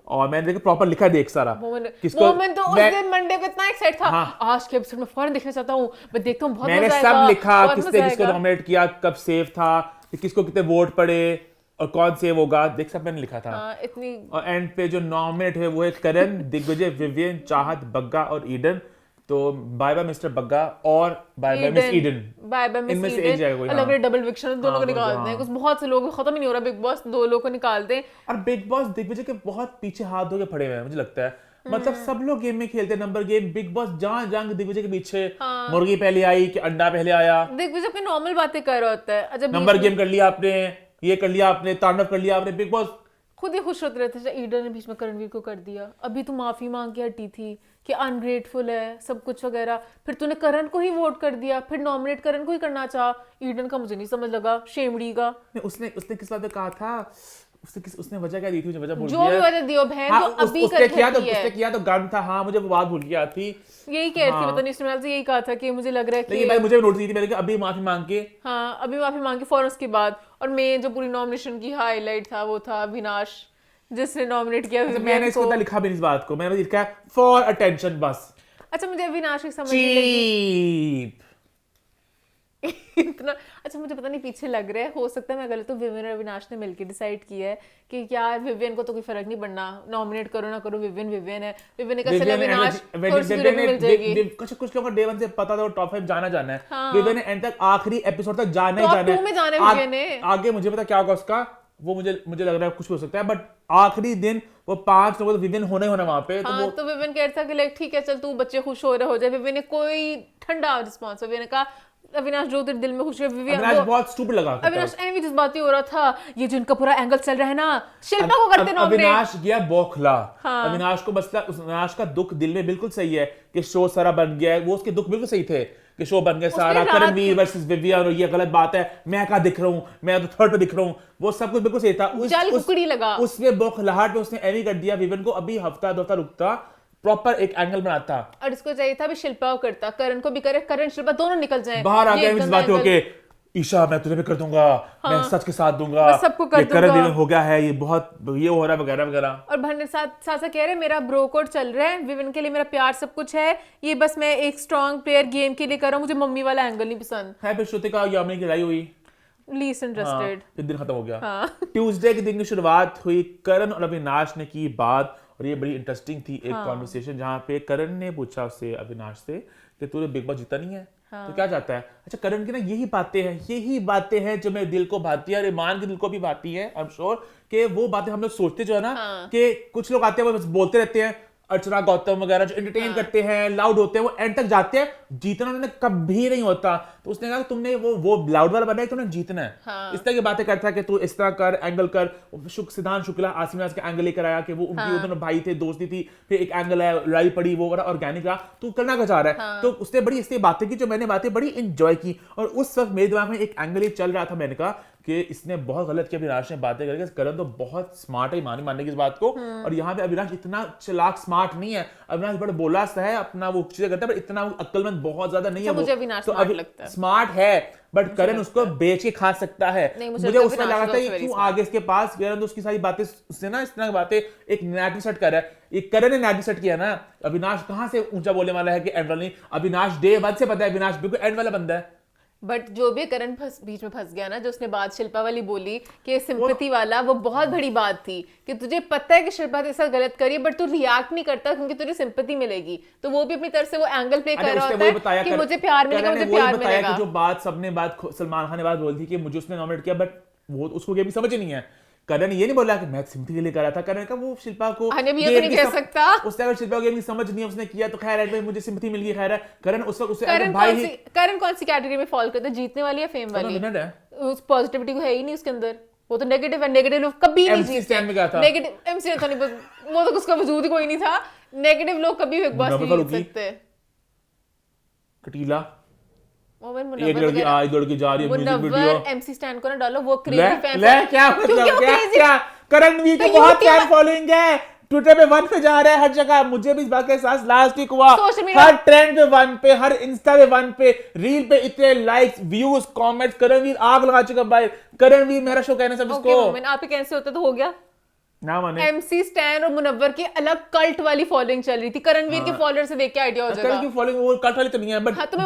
और मैंने देखा प्रॉपर लिखा देख सारा किसको। मोमेंट तो उस दिन मंडे को इतना एक्साइट था। हाँ। आज के एपिसोड में फौरन देखना चाहता हूँ, मैं देखता हूँ बहुत मैंने सब लिखा, किसने किसको नॉमिनेट किया, कब सेव था, किसको कितने वोट पड़े और कौन सेव होगा, देख सब मैंने लिखा था। इतनी और एंड पे जो नॉमिनेट है वो है करण, दिग्विजय, विवियन, चाहत, बग्गा और ईडन। तो बाय बाय मिस्टर बग्गा और bye bye miss Eden, bye bye miss इनमें से एक जाएगा कोई। अलग डबल विक्शन दोनों को निकाल दें। कुछ बहुत से लोग खत्म ही नहीं हो रहा बिग बॉस, 2 लोगों को निकाल दें। और बिग बॉस दिग्विजय के बहुत पीछे हाथ धो के पड़े हुए हैं मुझे लगता है। मतलब सब लोग गेम में खेलते हैं नंबर गेम, बिग बॉस जंग दिग्विजय के पीछे। मुर्गी पहले आई कि अंडा पहले आया, दिग्विजय अपनी नॉर्मल बातें कर रहा होता है। नंबर गेम कर लिया आपने, ये कर लिया आपने, तांडव कर लिया आपने, बिग बॉस खुद ही खुश होते रहते थे। ईडन ने बीच में करणवीर को कर दिया, अभी तू माफी मांग के हटी थी कि अनग्रेटफुल है सब कुछ वगैरह, फिर तूने करण को ही वोट कर दिया, फिर नॉमिनेट करण को ही करना चाहा। ईडन का मुझे नहीं समझ लगा, शेमड़ी का। उसने किस बात पे कहा था, उसने वजह क्या दी थी, मुझे वजह भूल जो गया। भी वजह दियो बहन, हाँ, तो अभी उसने कर किया तो गन था। हाँ, मुझे वो बात भूल गया थी, यही कह रही थी, पता नहीं इसमें से यही कहा था कि मुझे लग रहा है कि लेकिन भाई मुझे नोटिस थी मैंने कि अभी माफी मांग के, हाँ अभी माफी मांगी फौरन उसके बाद। और मैं जो पूरी नॉमिनेशन की हाईलाइट था वो था अविनाश, जिसने नॉमिनेट किया मैंने इसको इतना लिखा भी नहीं इस बात को, मैंने लिखा फॉर अटेंशन बस। अच्छा मुझे अविनाश की समझ नहीं लगी इतना। अच्छा मुझे पता नहीं पीछे लग रहा है, हो सकता है मैं गलत हूँ, विवियन और अविनाश ने मिलकर डिसाइड किया है कि यार विवियन को तो कोई फर्क नहीं पड़ना, नॉमिनेट करो ना करो, विवियन है। विवियन ने कहा चल अविनाश मिल जाएगी। कुछ लोगों को डे 1 से पता था वो टॉप 5 जाना है। विवियन ने एंड तक आखिरी एपिसोड तक जाना ही जाना है। में जाना है विवियन ने। आगे मुझे पता क्या होगा उसका, वो मुझे लग रहा है कुछ हो सकता है, बट आखिरी दिन वो 5 लोगों तो विवियन होना ही होना वहां पे। तो विवियन कह रहा था कि लाइक ठीक है चल तू बच्चे खुश हो रहे हो जाए। विवियन ने कोई ठंडा रिस्पॉन्स, विवियन ने कहा अविनाश जो तेरे दिल में खुश है। अविनाश बहुत स्टूपिड लगा। अविनाश एनवी जिस बातें हो रहा था, ये जो इनका पूरा एंगल चल रहा है ना, शिल्पा को करते नॉमिनेट। अविनाश गया बौखला। अविनाश को मसला, अविनाश का दुख दिल में बिल्कुल सही है कि शो सारा बन गया है, वो उसके दुख बिल्कुल सही थे कि शो बन गया सारा, करणवीर वर्सेस विवियन और ये गलत बात है, मैं कहाँ दिख रहा हूँ, मैं तो थर्ड पे दिख रहा हूँ, वो सब कुछ बिल्कुल सही था। उसमें बौखलाहट में उसने एवी कर दिया। विवियन को अभी हफ्ता 2 हफ्ता रुकता, प्रॉपर एक एंगल बनाता, और इसको चाहिए था भी शिल्पा को करता, करण को भी करे, करण शिल्पा दोनों निकल जाएं। बाहर आ गए इस बात होके, ईशा मैं तुझे भी कर दूंगा, मैं सच के साथ दूंगा, सबको कर दूंगा, करण विवियन हो गया है, ये बहुत ये हो रहा है वगैरह वगैरह। और भंडे साथ कह रहे मेरा ब्रो कोड चल रहा है, विवियन के लिए मेरा प्यार सब कुछ है, ये बस मैं एक स्ट्रॉन्ग प्लेयर गेम के लिए कर रहा हूँ, मुझे मम्मी वाला एंगल नहीं पसंद है। फिर श्रुतिका और यामिनी की लड़ाई हुई, लीस्ट इंटरेस्टेड, फिर दिन खत्म हो गया। ट्यूसडे के दिन की शुरुआत हुई, करण और अविनाश ने की बात, और ये बड़ी इंटरेस्टिंग थी एक कॉन्वर्सेशन जहाँ पे करण ने पूछा उससे, अविनाश से, कि तूने बिग बॉस जीता नहीं है तो क्या चाहता है। अच्छा, करण की ना यही बातें हैं जो मेरे दिल को भाती है, और ईमान के दिल को भी भाती है। आई एम श्योर कि वो बातें हम लोग सोचते जो है ना, कि कुछ लोग आते हैं वो बस बोलते रहते हैं, अर्चना गौतम वगैरह जो एंटरटेन करते हैं, लाउड होते हैं, वो एंड तक जाते हैं, जीतना उन्होंने कभी नहीं होता। तो उसने कहा तुमने वो लाउड वाला बना है, तुमने जीतना है। इस तरह की बातें करता है कि तू इस तरह कर, एंगल कर। सिद्धांत शुक्ला आसिम के एंगल लेकर आया कि वो उनकी दोनों भाई थे, दोस्ती थी, फिर एक एंगल है, लड़ाई पड़ी, वो बड़ा ऑर्गेनिक रहा, तू करना क्या चाह रहा है। तो उसने बड़ी इसलिए बातें की जो मैंने बातें बड़ी इंजॉय की, और उस वक्त मेरे दिमाग में एक एंगल ये चल रहा था, मैंने कहा कि इसने बहुत गलत किया अविनाश ने बातें करके, करण तो बहुत स्मार्ट है मानने की इस बात को, और यहाँ पे अविनाश इतना चालाक स्मार्ट नहीं है, अविनाश बड़ा बोला सा है, अपना वो चीजें करता है, पर इतना अक्लमंद बहुत ज्यादा नहीं है। मुझे अविनाश तो स्मार्ट लगता है, स्मार्ट है, बट करण उसको बेच के खा सकता है। मुझे उसमें लगा था क्यों आगे इसके पास करण तो उसकी सारी बातें उससे ना इस तरह की बातें एक नैरेटिव सेट कर रहा है, एक करण ने नैरेटिव सेट किया ना। अविनाश कहाँ से ऊंचा बोलने वाला है कि एंड वाला नहीं, अविनाश डे 1 से पता है अविनाश बिल्कुल एंड वाला बंदा है। बट जो भी करण बीच में फंस गया ना, जो उसने बात शिल्पा वाली बोली कि सिंपैथी वाला, वो बहुत बड़ी बात थी कि तुझे पता है कि शिल्पा तेरे साथ गलत करी है, बट तू रिएक्ट नहीं करता क्योंकि तुझे सिंपैथी मिलेगी। तो वो भी अपनी तरफ से वो एंगल प्ले कर रहा होता है कि मुझे प्यार मिलेगा, मुझे प्यार मिलेगा। जो बात सबने सलमान खान ने बात बोली थी कि मुझे उसने नॉमिनेट किया, बट वो उसको ये भी समझ नहीं है। करण ये नहीं बोला कि मैं सिंपैथी के लिए कर रहा था, करण का वो शिल्पा को भी ये नहीं कह सकता, उसने अगर शिल्पा को ये समझ नहीं है, उसने किया तो खैर है, मुझे सिंपैथी मिल गई, खैर है। करण उस वक्त करण कौन सी कैटेगरी में फॉल करता है, जीतने वाली या फेम वाली? उस पॉजिटिविटी को है ही नहीं उसके अंदर, वो तो नेगेटिव है, नेगेटिव लोग कभी नहीं जीतते। नेगेटिव एमसी तो नहीं, वो तो उसका वजूद ही कोई नहीं था। नेगेटिव लोग कभी बिग बॉस नहीं जीत सकते। कटीला एक लड़की आई दौड़ के जा रही है, म्यूजिक वीडियो एमसी स्टैंड को ना डालो, वो क्रेजी फैन है। क्या मतलब क्या करणवीर की बहुत फैन फॉलोइंग है, ट्विटर पे 1 पे जा रहा है हर जगह। मुझे भी इस बात का एहसास लास्ट वीक हुआ, हर ट्रेंड पे 1 पे, हर इंस्टा पे 1 पे, रील पे इतने लाइक्स, व्यूज, कमेंट्स। करणवीर आग लगा चुका भाई, करणवीर मेरा शो कहना सब इसको। आप ही कैसे होता तो हो गया ना माने। एमसी स्टैन और मुनव्वर की अलग कल्ट वाली फॉलोइंग चल रही थी, करणवीर के फॉलोअर से देख के आइडिया हो जाएगा। करण की फॉलोइंग वो कल्ट वाली तो नहीं है, बट तो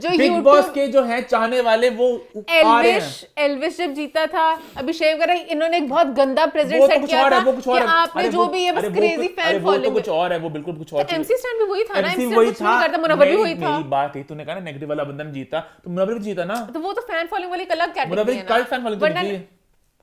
बिग बॉस के जो है चाहने वाले वो आ रहे हैं। एल्विश जब जीता था, अभिषेक वगैरह, इन्होंने एक बहुत गंदा प्रेजेंट सेट किया था कि आपने जो भी है बस क्रेजी फैन फॉलोइंग। वो कुछ और है, वो बिल्कुल कुछ और। एमसी स्टैन भी वही था ना, एमसी वही था, मुनव्वर भी वही था। मेरी बात है, तूने कहा ना नेगेटिव वाला बंदा ने जीता, तो मुनव्वर भी जीता ना, तो वो तो फैन फॉलोइंग वाली अलग कैटेगरी है ना, कल्ट फैन फॉलोइंग थी।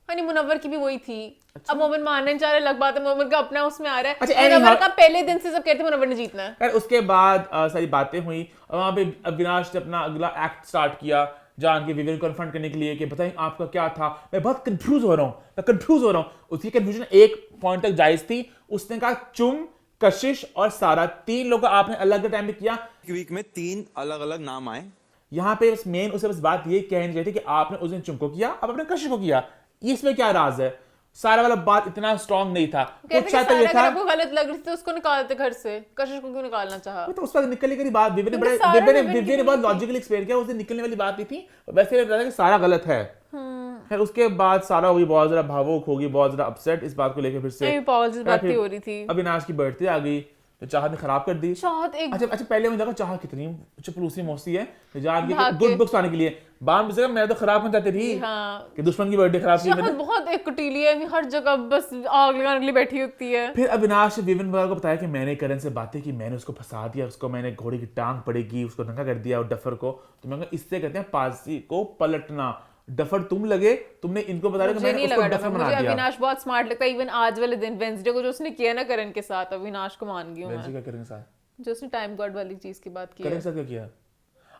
नहीं, मुनव्वर की भी वही थी। अब मोमिन मानने जा रहे, अलग बात है, मोमिन का अपना उसमें आ रहा है। मुनव्वर का पहले दिन से सब कहते हैं मुनव्वर ने जीतना है। उसके बाद सारी बातें हुई, वहां पे अविनाश ने अपना अगला एक्ट स्टार्ट किया, जान के विवियन को कन्फ्रंट करने के लिए कि बताएं आपका क्या था, मैं बहुत कंफ्यूज हो रहा हूँ। उसकी कंफ्यूजन एक पॉइंट तक जायज थी। उसने कहा चुम, कशिश और सारा, 3 लोगों का आपने अलग टाइम पे किया। वीक में 3 अलग अलग नाम आए। यहाँ पे मेन उसे बस बात ये कहनी चाहिए थी कि आपने उस दिन चुम को किया, अब आपने कशिश को किया, इसमें क्या राज है? सारा वाला बात इतना स्ट्रांग नहीं था। कुछ शायद ये था आपको गलत लग रही थी तो उसको निकालते घर से, कशिश को क्यों निकालना चाहा? तो उस पर निकलने की बात विवियन ने बहुत लॉजिकली एक्सप्लेन किया, उससे निकलने वाली बात नहीं थी। वैसे लगा कि सारा गलत है। फिर उसके बाद सारा हुई बहुत ज्यादा भावुक होगी, बहुत ज्यादा अपसेट इस बात को लेकर। फिर से बात हो रही थी। अविनाश की बर्थडे आ गई तो चाहत ने खराब कर दी। चाहत एक अच्छा पहले मुझे लगा चाहत कितनी चपलूसी मौसी है गुड बुक्स आने के लिए, बाद में मैं तो खराब होना चाहती थी कि दुश्मन की बर्थडे खराब की। चाहत बहुत एक कुटीली है, हर जगह बस आग लगाने के लिए बैठी होती है। फिर अविनाश विवियन को बताया कि मैंने करण से बातें की, मैंने उसको फंसा दिया, उसको मैंने घोड़े की टांग पड़ेगी, उसको नंगा कर दिया और डफर को। तो मैं इससे कहते हैं पासी को पलटना। डफर तुम लगे, तुमने इनको बता दिया कि मैंने उसको डफर बना दिया। अविनाश बहुत स्मार्ट लगता है। इवन आज वाले दिन वेडनेसडे को जो उसने किया ना करण के साथ, अविनाश को मान गई हूं मैं। क्या करण के साथ? जो उसने टाइम गॉड वाली चीज की बात की है। करण से क्या किया?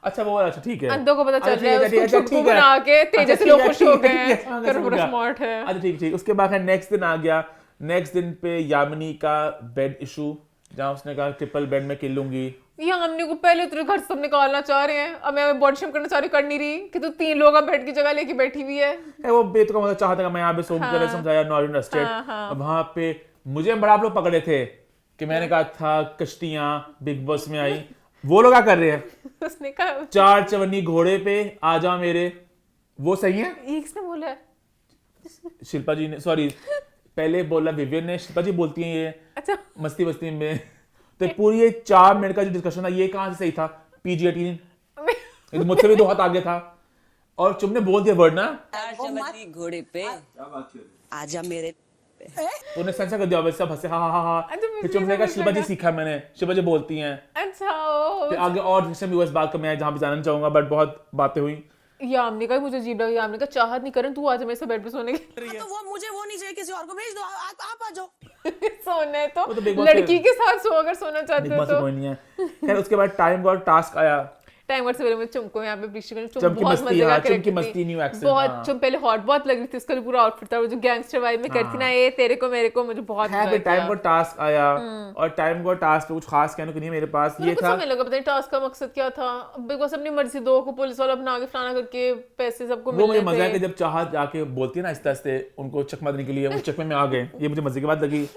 अच्छा वो अच्छा ठीक है। अंधों को पता चल रहा है उसको चुटकू बना के तेजस लोग खुश हो गए हैं। करण बड़ा स्मार्ट है। अच्छा ठीक। उसके बाद नेक्स्ट दिन आ गया। नेक्स्ट दिन पे यामिनी का बेड इशू, जहाँ उसने कहा ट्रिपल बेड में किल लूंगी। यामिनी को पहले तेरे घर से सब निकालना चाह रहे हैं, अब मैं बॉडी शेम करना चाह रही, कर नहीं रही कि तू 3 लोगों का बेड की जगह लेके बैठी हुई है। वो बेत का मतलब चाहता मैं यहाँ पे सोम करे समझाया नॉट इंटरेस्टेड। अब वहाँ पे मुझे बड़ा आप लोग पकड़े थे कि मैंने कहा था कश्तियां बिग बॉस में आई, वो लोग क्या कर रहे हैं? उसने कहा 4 चवन्नी घोड़े पे आ जा मेरे, वो सही है? किसने बोला है? शिल्पा जी ने, सॉरी पहले बोला विवियन ने, शिल्पा जी बोलती हैं ये। अच्छा मस्ती में तो पूरी ये 4 मिनट का जो डिस्कशन था ये कहाँ से सही था? PG-18 मुझसे भी 2 हाथ आगे था। और तुमने बोल दिया वर्ड ना घोड़े पे आजा मेरे, तूने सेंसर कर दिया, वैसे सब हंसे हा। फिर तुमने कहा शिल्पा जी सीखा मैंने, शिल्पा जी बोलती हैं। अच्छा फिर आगे और बात का मैं जहाँ पे जाना चाहूंगा, बट बहुत बातें हुई। यामिनी का मुझे अजीब लगा। यामिनी का चाहत नहीं करण तू आज मेरे से बेड पे सोने की। तो वो मुझे वो नहीं चाहिए, किसी और को भेज दो, आप आ जाओ। सोने तो लड़की के साथ सो, अगर सोना चाहते हो तो कोई नहीं है। खैर उसके बाद टाइम गॉड टास्क आया। टाइम वर्ड से पहले मैं चुमको यहाँ पे अप्रिशिएट चुम बहुत मजे का कैरेक्टर न्यू एक्सेंट बहुत चुम पहले हॉट बहुत लग रही थी, उसका पूरा आउटफिट था वो जो गैंगस्टर वाइब में करती ना, ये तेरे को मेरे को, मुझे बहुत है। टाइम को टास्क आया और टाइम को टास्क पे कुछ खास कहने को नहीं मेरे पास। ये था समझ लगा, पता नहीं टास्क का मकसद क्या था। बिग बॉस अपनी मर्जी 2 को पुलिस वाला बना के फलाना करके पैसे सबको मिल रहे थे। वो मुझे मजा है कि जब चाहत जाके बोलती है ना आहिस्ते आहिस्ते उनको चकमा देने के लिए, वो चकमे में आ गए, ये मुझे मजे की बात लगी।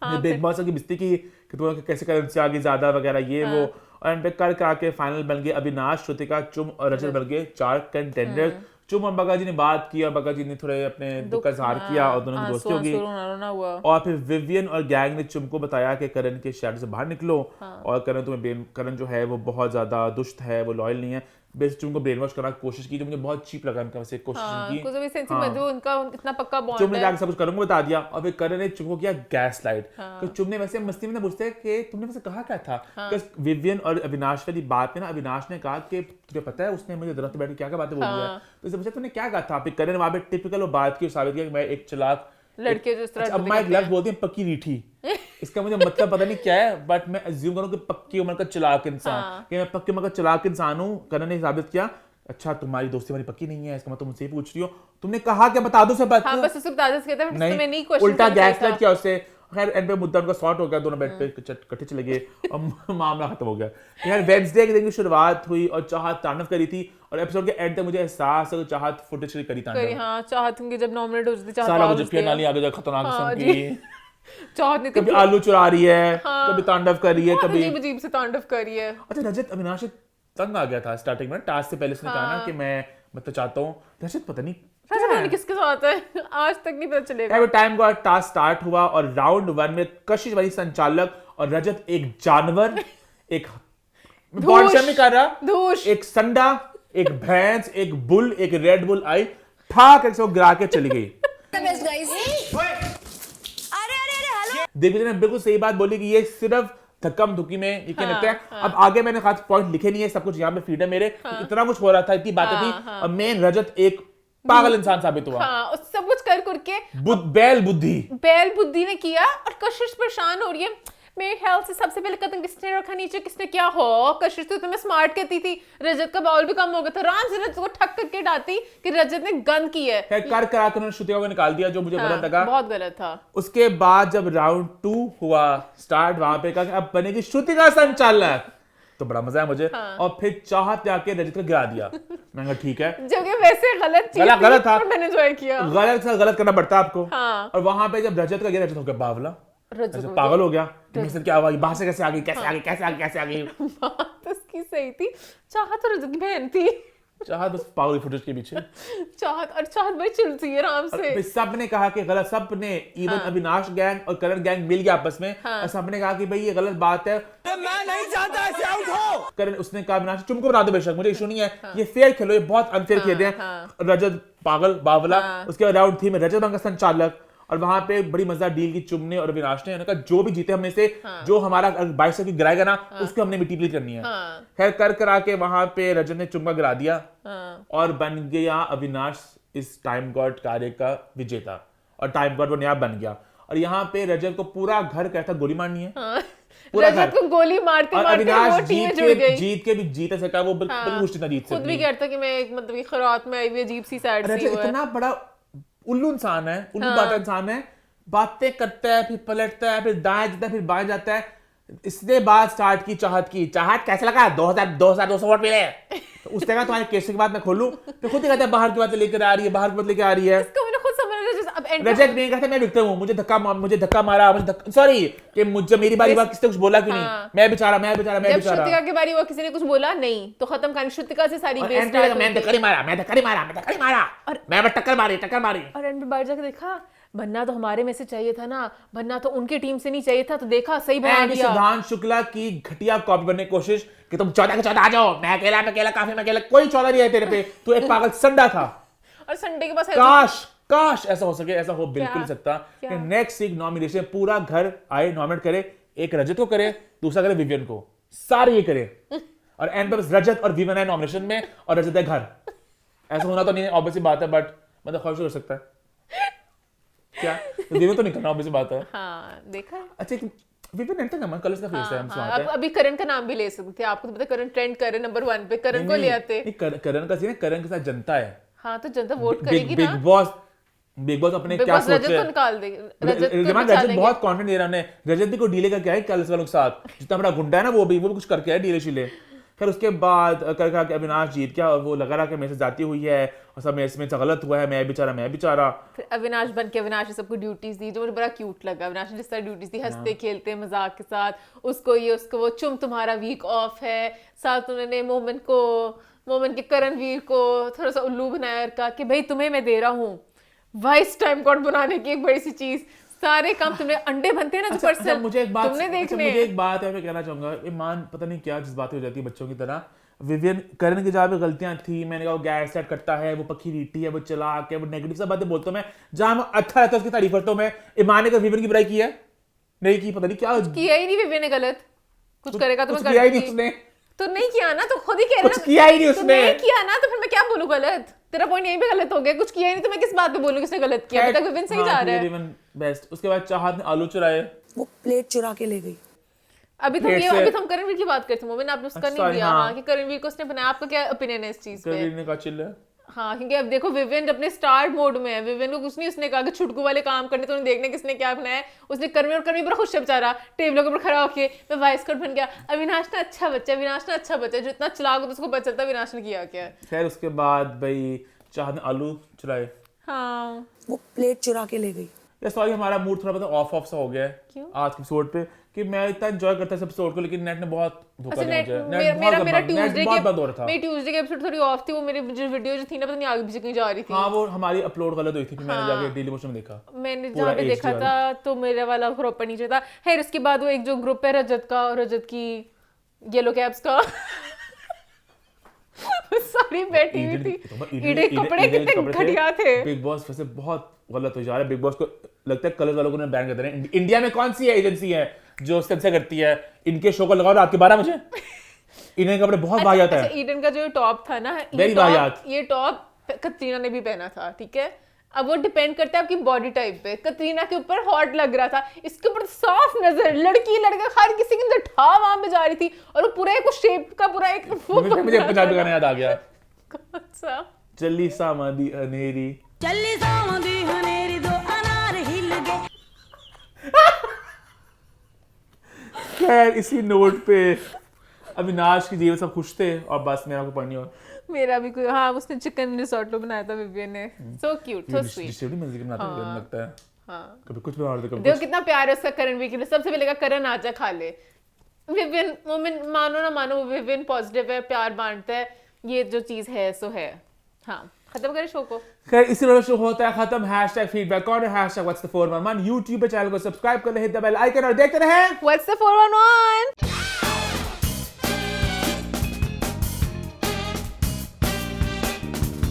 बिग बॉस की बिस्ती की कि तुम कैसे करें उनसे आगे ज्यादा वगैरह ये वो, और पे कर के फाइनल बन गए अविनाश, श्रुतिका, चुम और रजत बन गए 4 कंटेंडर। चुम और बगा जी ने बात की और बगा जी ने थोड़े अपने दुख का इजहार किया और दोनों की दोस्ती होगी। और फिर विवियन और गैंग ने चुम को बताया कि करण के शैडो से बाहर निकलो और करण जो है वो बहुत ज्यादा दुष्ट है, वो लॉयल नहीं है। बेस चुम को ब्रेन वॉश करने की कोशिश की, जो मुझे बहुत चीप लगा उनका वैसे कोशिश की। कुछ भी सेंस में जो उनका इतना पक्का बॉन्ड है। चुम ने जाके सब कुछ करण को बता दिया और फिर करण ने चुम को किया गैस लाइट। तो चुम ने वैसे मस्ती में पूछते हैं कि तुमने वैसे कहा क्या था? विवियन और अविनाश वाली बात में ना अविनाश ने कहा कि तुझे पता है उसने मुझे दरख्त बैठ के क्या बातें बोली है, तो इससे पूछा तुमने क्या कहा था? फिर करण वहां पे टिपिकल बात की, साबित किया कि मैं एक चालाक लड़के जो इस तरह अब मैं एक लफ्ज बोलती हूँ पक्की रीठी, इसका मुझे मतलब पता नहीं क्या है, बट मैं अज्यूम करूँ कि पक्की उम्र का चालाक इंसान, कि मैं पक्की उम्र का चालाक इंसान हूँ। करण ने साबित किया। अच्छा तुम्हारी दोस्ती हमारी पक्की नहीं है, इसका मतलब तुम मुझसे पूछ रही हो, तुमने कहा क्या? बता दो सब बात। हाँ, बस उससे बता दो, कहता है मैं नहीं क्वेश्चन उल्टा गैसलाइट किया उससे। खैर एंड पे मुद्दा उनका सॉर्ट हो गया, दोनों बेड पे इकट्ठे चले गए और मामला खत्म हो गया। यार वेडनेसडे के दिन की शुरुआत हुई और चाहत तांडव करी थी और एपिसोड के एंड तक मुझे एहसास है कि चाहत फुटेज करी तांडव। हां चाहत होंगी जब नॉमिनेट हो जाती चाहत सारा कुछ पिया नाली आगे जा खतरनाक किस्म की। चाहत ने कभी आलू चुरा रही है, कभी तांडव कर रही है, कभी अजीब से तांडव कर रही है। अच्छा रजत अविनाश तंग आ गया था स्टार्टिंग में, टास्क से पहले उसने कहा ना कि मैं तो चाहता हूँ। रजत पता नहीं किसके साथ है आज तक नहीं पता चलेगा। एवरी टाइम का टास्क स्टार्ट हुआ और राउंड 1 में कशिश वाली संचालक और रजत एक जानवर, एक बॉडी में कर रहा, एक संडा, एक भैंस, एक बुल, एक रेड बुल आई ठाक एक से गिरा के चली गई। दिग्विजय ने बिल्कुल सही बात बोली कि ये सिर्फ धक्कम धुक्की में ये क्या लगता है। अब आगे मैंने खास पॉइंट लिखे नहीं है, सब कुछ यहाँ पे फीड है मेरे। इतना कुछ हो रहा था, इतनी बातें थी और मेन रजत एक पागल इंसान साबित हुआ। सब कुछ कर करके बैल बुद्धि ने किया और कशिश परेशान हो रही है। मेरे ख्याल से सबसे पहले कदम किसने रखा नीचे, किसने क्या हो, कशिश तो तुम्हें स्मार्ट कहती थी, रजत का बाउल भी कम हो गया था, आराम से रजत को ठक करके डालती कि रजत ने गंद की है। कर करा कर उन्होंने श्रुतिका को निकाल दिया, जो मुझे गलत लगा, बहुत गलत था। उसके उसके बाद जब राउंड 2 हुआ स्टार्ट, वहां पे कहा कि अब बनेगी श्रुतिका संचालक, तो बड़ा मजा आया मुझे। और फिर चाहत जाके रजत को गिरा दिया। मैंने कहा ठीक है, जबकि वैसे गलत चीज गलत था, पर मैंने एंजॉय किया। गलत करना पड़ता है आपको। हाँ। और वहां पे जब रजत का गिरा, रजत हो गया बावला, रजत रजत हो पागल हो गया कि क्या हुआ, बाहर से कैसे आ गई, कैसे आ गई, कैसे आ गई। बात उसकी सही थी, चाहत तो रजत की बहन थी। चाहत बस पागल फुटेज के पीछे। चाहत बड़ी चिल थी आराम से। सब ने कहा कि गलत, सब ने, इवन अविनाश गैंग और करण गैंग मिल गया आपस में, और सबने कहा कि भाई ये गलत बात है, मैं नहीं चाहता ऐसे आउट हो। करण उसने कहा अविनाश तुमको बता दो बेशक, मुझे इशू नहीं है, ये फेयर खेलो, ये बहुत अनफेयर खेलते हैं। रजत पागल बावला। उसके बाद राउंड 3 में रजत बन संचालक, और वहां पे बड़ी मजा डील की चुमने और अविनाश ने कहा जो भी जीते हमने से, जो हमारा 22 की गिराएगा ना, उसको हमने मिट्टी प्लीट करनी है। खैर कर के वहां पे रजत ने चुम्मा गिरा दिया, और बन गया अविनाश इस टाइम गॉड कार्य का विजेता, और टाइम गॉड वो नया बन गया। और यहाँ पे रजत को पूरा घर कहता गोली मारनी है, पूरा घर रजत को गोली मारते और मारते अविनाश वो टीम जुड़ गई। जीत के भी जीत सका, वो बिल्कुल मुश्किल जीत खुद भी सकती। कहता कि मैं एक मतलब कि खरात में आई हुई अजीब सी सैड सी रजत हुआ है। इतना बड़ा उल्लू इंसान है, उल्लू बाटा इंसान है, बातें करता है, फिर पलटता है, फिर दाएं जाता है, फिर बाएं जाता है। इसने बात स्टार्ट की चाहत कैसे लगा, 2200 वोट मिले। तो उसने कहा तुम्हारे केस के बाद मैं खोलूं, तो खुद ही कहता है बाहर की बातें लेकर आ रही है, बाहर की बात लेकर आ रही है। इसको मैंने खुद समझ अब रजत नहीं कहता मैं विक्टिम हूं, मुझे धक्का मारा, सॉरी कि मुझे मेरी बारी बात किसने कुछ बोला क्यों नहीं, मैं बेचारा। जब श्रुतिका के बारे में किसी ने कुछ बोला नहीं तो खत्म कहानी, श्रुतिका से सारी बेस स्टार्ट हुई। मैं धक्का नहीं मारा, मैं टक्कर मारी। और एंड पे बाहर जाके देखा बनना तो हमारे में से चाहिए था ना, बनना तो उनकी टीम से नहीं चाहिए था, तो देखा सही बना दिया। सिद्धांत शुक्ला की घटिया कॉपी बनने की कोशिश कि तुम 14 के 14 आ जाओ, मैं अकेला काफी, मैं अकेला, कोई 14 नहीं है तेरे पे, तू एक पागल संडा था। और संडे के पास काश ऐसा हो सके, ऐसा हो बिल्कुल नहीं सकता कि नेक्स्ट वीक नॉमिनेशन पूरा घर आए, नॉमिनेट करे, एक रजत को करे, दूसरा करे विवियन को, सारे ये करे, और एंड पे बस रजत और विवियन है नॉमिनेशन में और रजत है घर। ऐसा होना तो नहीं है, ऑब्वियसली बात है, बट मतलब खुश हो सकता है क्या, तो विवियन तो नहीं करना, ऑब्वियसली बात है। हाँ देखा है। अच्छा विपिन एंटर का कल इसका फेस है, हम सुनाते हैं। अभी करण का नाम भी ले सकते थे, आपको तो पता करण ट्रेंड कर रहे नंबर 1 पे, करण को ले आते। करण का सीन है, करण के साथ जनता है। हाँ तो जनता वोट करेगी ना। बिग बॉस अपने क्या सोच रजत को निकाल देंगे, रजत बहुत कॉन्फिडेंट दे रहा है, रजत भी को डीले करके आए कल वालों के साथ, जितना बड़ा गुंडा है ना वो भी कुछ करके आया डीले शीले। फिर उसके बाद कर अविनाश जीत गया, और वो लगा रहा कि मेरे से जाती हुई है और सब मेरे से गलत हुआ है, मैं बेचारा। फिर अविनाश बन के अविनाश ने सबको ड्यूटीज दी, जो मुझे बड़ा क्यूट लगा। अविनाश ने जिस तरह ड्यूटीज दी, हंसते खेलते मजाक के साथ, उसको वो चुम तुम्हारा वीक ऑफ है, साथ उन्होंने मोमेंट के करणवीर को थोड़ा सा उल्लू बनाया और कहा कि भाई तुम्हें मैं दे रहा हूँ वाइस टाइम कोड बनाने की एक बड़ी सी चीज, सारे काम तुमने अंडे बनते हैं ना जो पर्सन मुझे एक बात तुमने देखने मुझे एक बात है मैं कहना चाहूंगा, ईमान पता नहीं क्या जज्बाती हो जाती है बच्चों की तरह। विवियन करण की जहाँ पे गलतियां थी, मैंने कहा वो गैस सेट करता है, वो पक्की रीटी है, वो चलाक है, वो नेगेटिव सब बातें बोलता हूँ मैं, जहाँ मैं अच्छा रहता है उसकी तारीफ करता हूँ मैं। ईमान ने कभी विवियन की बुराई की है नहीं की, पता नहीं क्या किया ही नहीं। विवियन ने गलत कुछ करेगा तो मैं किया ही नहीं उसने, तो नहीं किया ना, तो खुद ही कह रहा कुछ किया ही नहीं उसने, नहीं किया ना, तो फिर मैं क्या बोलूं गलत, तेरा पॉइंट यहीं पे गलत हो गया, कुछ किया ही नहीं तो मैं किस बात पे बोलूं किसने गलत किया, अभी तक विविन सही जा रहा है। Woven best. उसके बाद चाहत ने आलू चुराए, वो प्लेट चुरा के ले गई। अभी तो हम करणवीर की बात करते हैं, मोमिन आपने उसका नहीं दिया। हाँ कि करणवीर को उसने बनाया, आपका क्या ओपिनियन है इस चीज पे? करणवीर ने कहा चिल है। हाँ क्योंकि अब देखो विविन अपने स्टार्ट मोड में है, विविन को कुछ नहीं उसने कहा कि छुटकू वाले काम करने, तो उन्हें देखने किसने क्या बनाया है। उसने करणवीर बड़ा खुश है बेचारा, टेबलों के ऊपर खड़ा होके मैं वाइस कोड बन गया। अविनाश ना अच्छा बच्चा जो इतना चलाक हो तो उसको पता चलता अविनाश ने किया क्या। खैर उसके बाद भाई चाहत ने आलू चुराए, हाँ वो प्लेट चुरा के ले गई। सॉरी हमारा मूड थोड़ा बहुत ऑफ सा हो गया है क्यों? आज के एपिसोड पे, कि मैं इतना एंजॉय करता था एपिसोड को, लेकिन नेट ने बहुत धोखा दिया मुझे। मेरा ट्यूसडे के के एपिसोड थोड़ी ऑफ थी, वो मेरी जो वीडियो जो थी ना पता नहीं आगे पीछे कहीं जा रही थी। हाँ वो हमारी अपलोड गलत हुई थी, फिर मैंने जाके डेली मोशन में देखा, मैंने जहाँ पे देखा था तो मेरा वाला प्रॉपर नीचे था। खैर उसके बाद वो एक जो ग्रुप है रजत का और रजत की येलो कैप्स का सारी बैठी हुई थी, ईडे कपड़े कितने घटिया थे। बिग बॉस वैसे बहुत गलत हो जा रहा है, बिग बॉस को लगता है कलर्स वालों को बैन कर दे रहे हैं। इंडिया में कौन सी एजेंसी है जो सेंसर करती है? इनके शो को लगाओ रात के 12 बजे। ईडन कपड़े बहुत वाहियात है। ईडन का जो टॉप था ना, वेरी वाहियात, ये टॉप कतरीना ने भी पहना था, ठीक है। अब वो डिपेंड करता है आपकी बॉडी टाइप पे। कतरीना के ऊपर हॉट लग रहा था, इसके ऊपर साफ नजर, लड़की लड़का हर किसी की नजर ठा वहां पे जा रही थी, और वो पूरा एक शेप का पूरा एक मुझे पंजाबी गाना याद आ गया। कौन सा? चली सामदी अनेरी, चली सामदी हनेरी दो अनार हिल गए। खैर इसी नोट पे अविनाश की जीवन सब खुश थे और बस मेरा को पढ़नी हो मेरा भी कोई, हाँ उसने चिकन रिसोटो बनाया था विवियन ने, सो क्यूट सो स्वीट। डिशेवली मजे के बनाते हैं लगता है। हाँ कभी कुछ बना दे कभी देखो कुछ। कितना प्यार है उसका करणवीर के लिए। सबसे पहले कहा करण आजा खा ले। विवियन मोमेंट मानो ना मानो विवियन पॉजिटिव है, प्यार बांटता है, ये जो चीज है सो है। हाँ खत्म करें शो को। खैर इसी तरह शो होता है खत्म। हैशटैग फीडबैक और हैशटैग व्हाट्स द 411 YouTube पे चैनल को सब्सक्राइब कर ले, हिट द बेल आइकन और देखते रहें What's the 411?